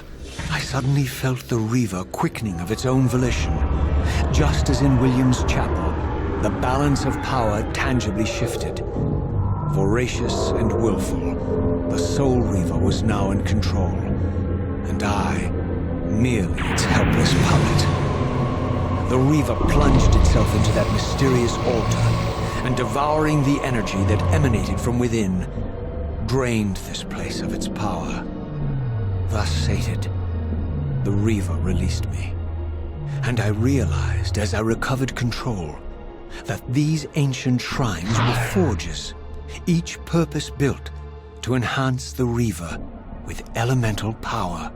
I suddenly felt the Reaver quickening of its own volition. Just as in William's chapel, the balance of power tangibly shifted. Voracious and willful, the Soul Reaver was now in control, and I, merely its helpless puppet. The Reaver plunged itself into that mysterious altar, and devouring the energy that emanated from within, drained this place of its power. Thus sated, the Reaver released me, and I realized as I recovered control that these ancient shrines were forges, each purpose-built to enhance the Reaver with elemental power.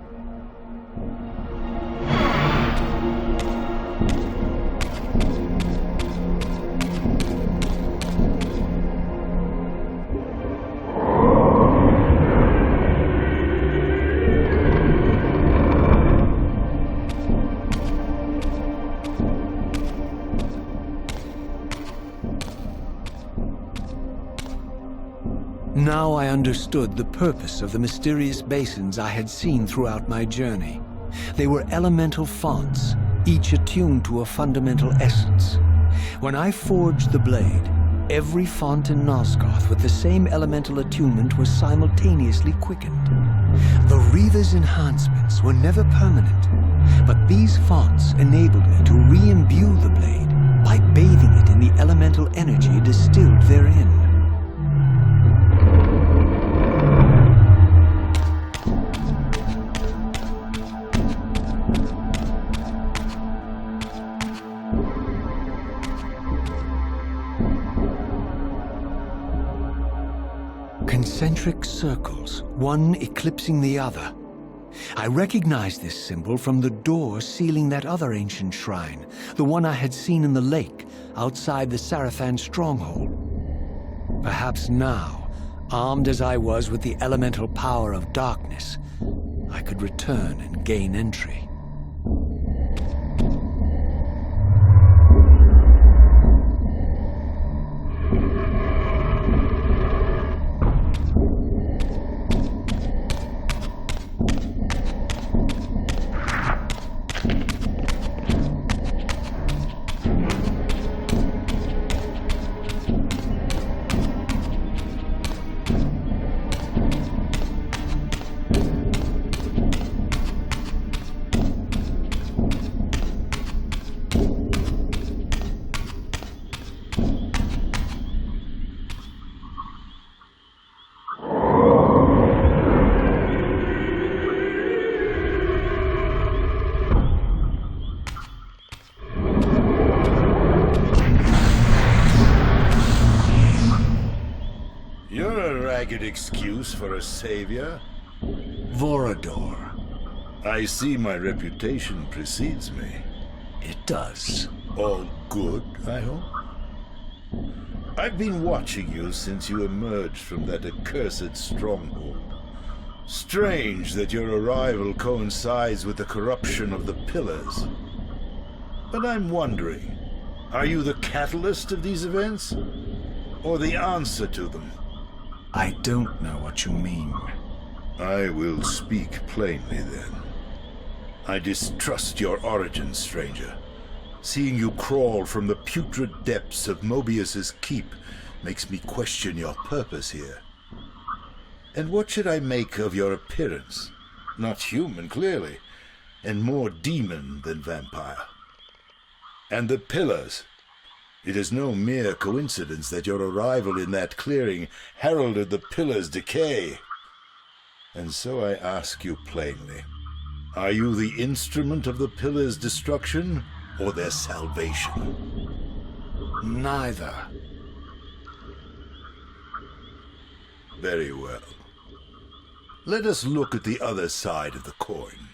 Now I understood the purpose of the mysterious basins I had seen throughout my journey. They were elemental fonts, each attuned to a fundamental essence. When I forged the blade, every font in Nosgoth with the same elemental attunement was simultaneously quickened. The Reaver's enhancements were never permanent, but these fonts enabled me to re-imbue the blade by bathing it in the elemental energy distilled therein. Concentric circles, one eclipsing the other. I recognized this symbol from the door sealing that other ancient shrine, the one I had seen in the lake outside the Sarafan stronghold. Perhaps now, armed as I was with the elemental power of darkness, I could return and gain entry. Excuse for a savior? Vorador. I see my reputation precedes me. It does. All good, I hope? I've been watching you since you emerged from that accursed stronghold. Strange that your arrival coincides with the corruption of the Pillars. But I'm wondering, are you the catalyst of these events? Or the answer to them? I don't know what you mean. I will speak plainly then. I distrust your origin, stranger. Seeing you crawl from the putrid depths of Mobius's keep makes me question your purpose here. And what should I make of your appearance? Not human, clearly, and more demon than vampire. And the Pillars. It is no mere coincidence that your arrival in that clearing heralded the Pillars' decay. And so I ask you plainly, are you the instrument of the Pillars' destruction or their salvation? Neither. Very well. Let us look at the other side of the coin.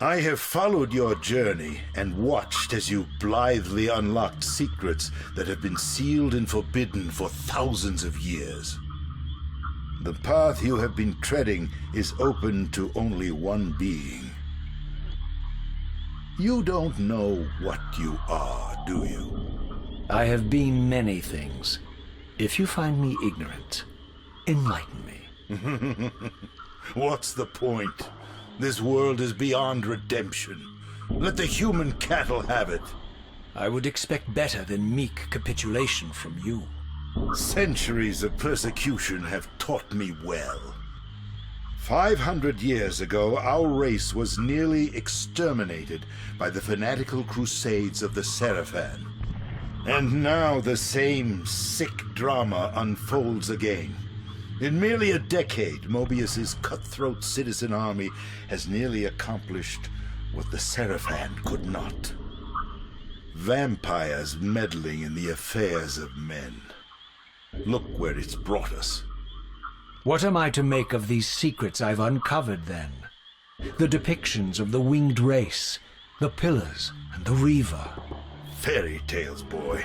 I have followed your journey and watched as you blithely unlocked secrets that have been sealed and forbidden for thousands of years. The path you have been treading is open to only one being. You don't know what you are, do you? I have been many things. If you find me ignorant, enlighten me. What's the point? This world is beyond redemption. Let the human cattle have it. I would expect better than meek capitulation from you. Centuries of persecution have taught me well. 500 years ago, our race was nearly exterminated by the fanatical crusades of the Seraphan. And now the same sick drama unfolds again. In merely a decade, Mobius's cutthroat citizen army has nearly accomplished what the Seraphan could not. Vampires meddling in the affairs of men. Look where it's brought us. What am I to make of these secrets I've uncovered, then? The depictions of the winged race, the pillars, and the Reaver. Fairy tales, boy.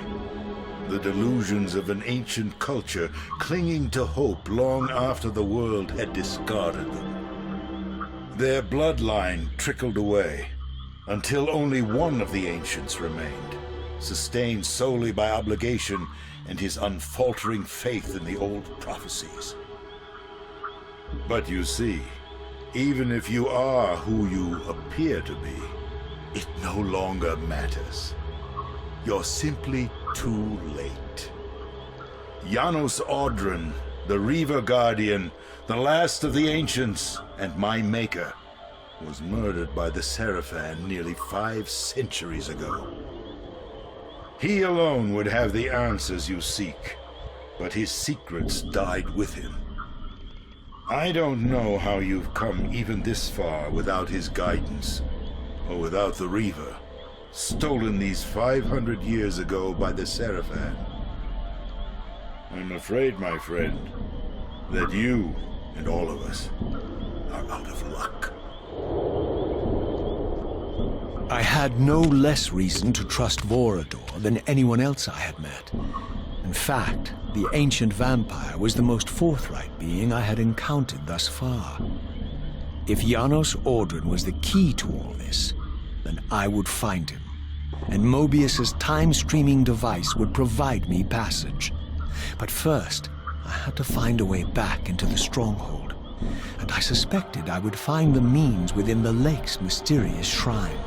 The delusions of an ancient culture clinging to hope long after the world had discarded them. Their bloodline trickled away, until only one of the ancients remained, sustained solely by obligation and his unfaltering faith in the old prophecies. But you see, even if you are who you appear to be, it no longer matters. You're simply too late. Janos Audron, the Reaver Guardian, the last of the ancients, and my maker, was murdered by the Seraphan nearly 5 centuries ago. He alone would have the answers you seek, but his secrets died with him. I don't know how you've come even this far without his guidance, or without the Reaver, stolen these 500 years ago by the Seraphan. I'm afraid, my friend, that you and all of us are out of luck. I had no less reason to trust Vorador than anyone else I had met. In fact, the ancient vampire was the most forthright being I had encountered thus far. If Janos Audron was the key to all this, then I would find him, and Mobius's time-streaming device would provide me passage. But first, I had to find a way back into the stronghold, and I suspected I would find the means within the lake's mysterious shrine.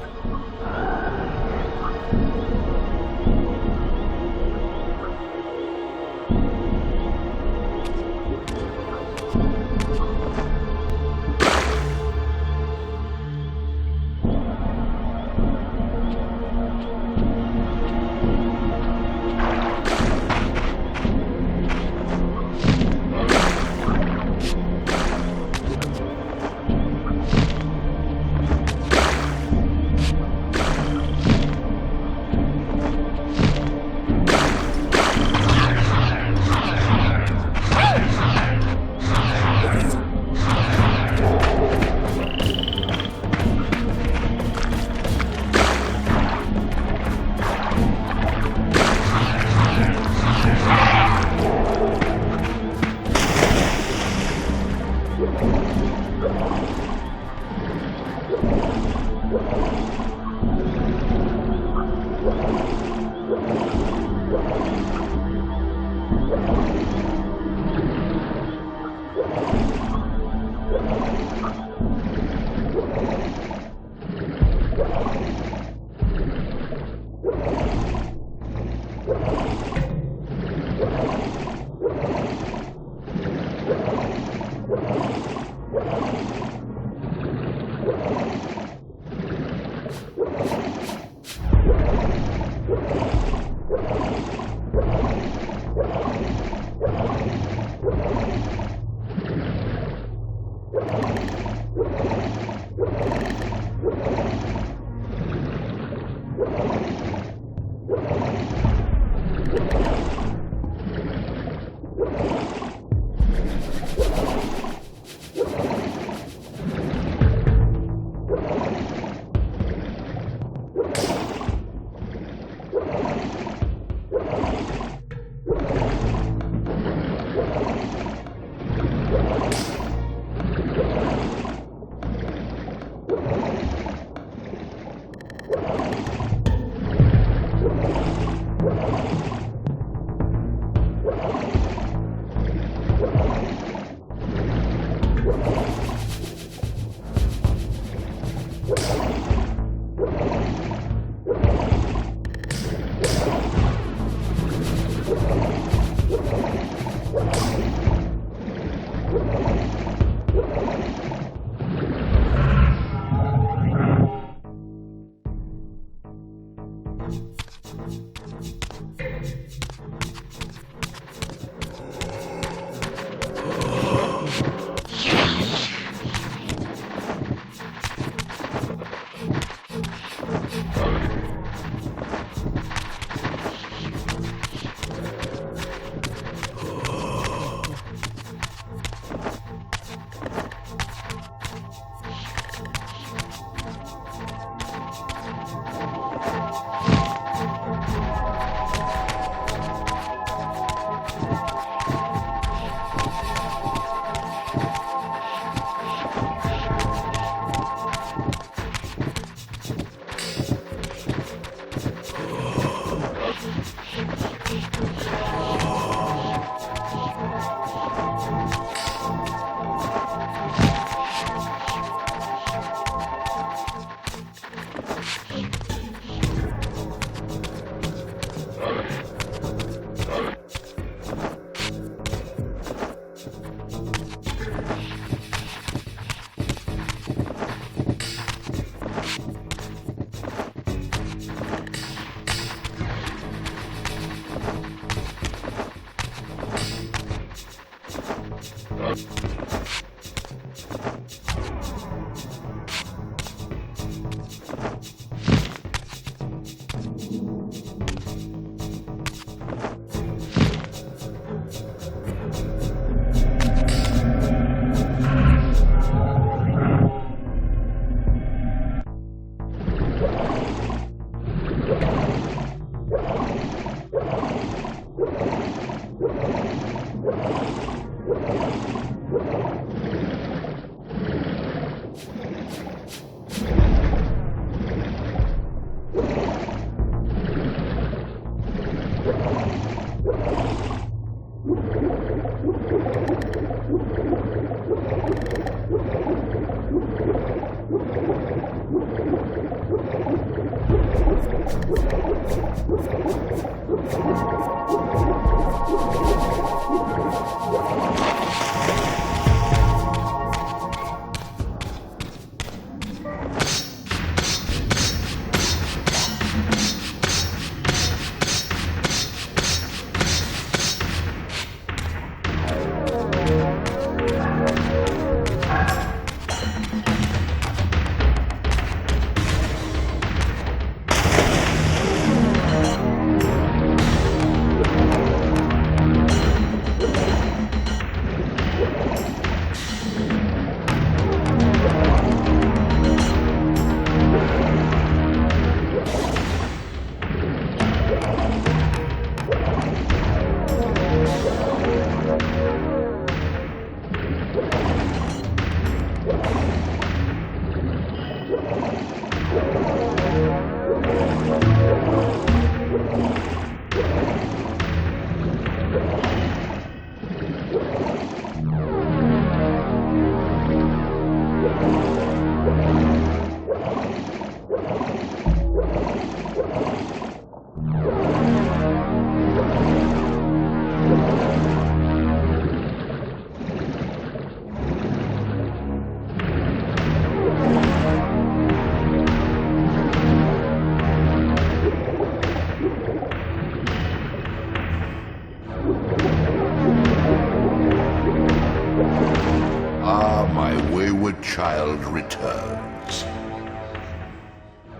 Child returns.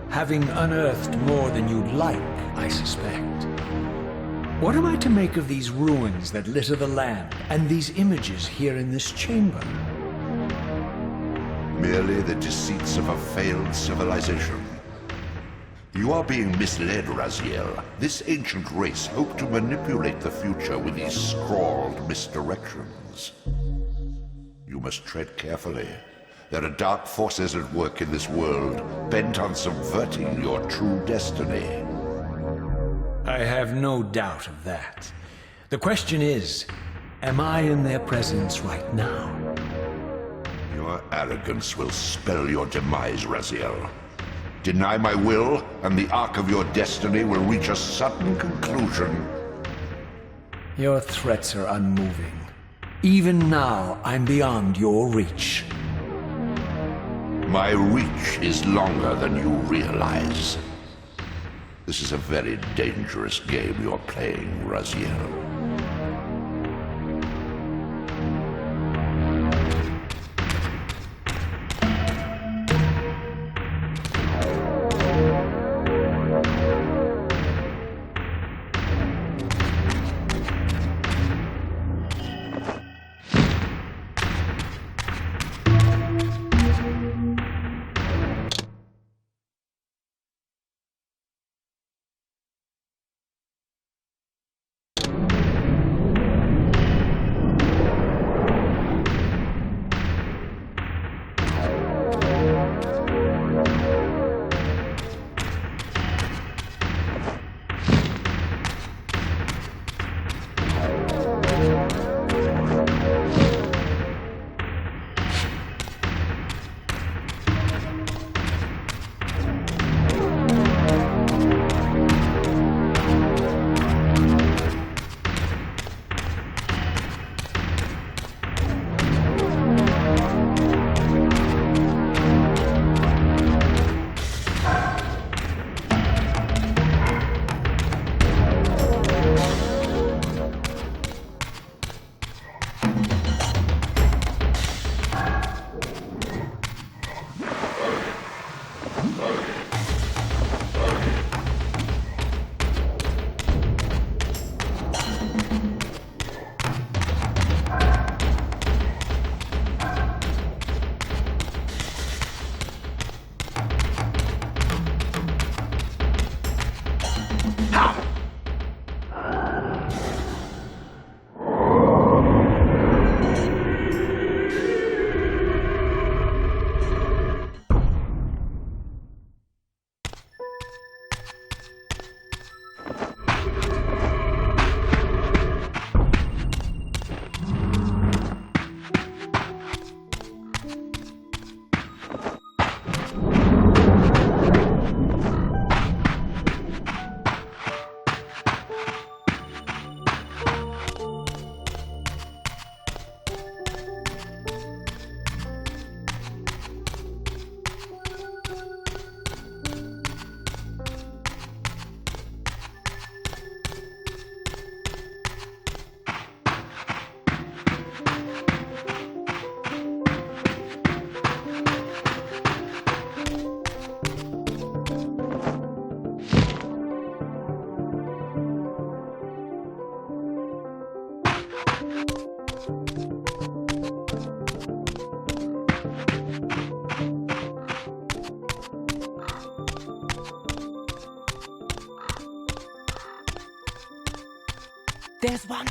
Having unearthed more than you'd like, I suspect. What am I to make of these ruins that litter the land, and these images here in this chamber? Merely the deceits of a failed civilization. You are being misled, Raziel. This ancient race hoped to manipulate the future with these scrawled misdirections. You must tread carefully. There are dark forces at work in this world, bent on subverting your true destiny. I have no doubt of that. The question is, am I in their presence right now? Your arrogance will spell your demise, Raziel. Deny my will, and the arc of your destiny will reach a sudden conclusion. Your threats are unmoving. Even now, I'm beyond your reach. My reach is longer than you realize. This is a very dangerous game you're playing, Raziel. There's one.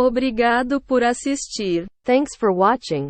Obrigado por assistir. Thanks for watching.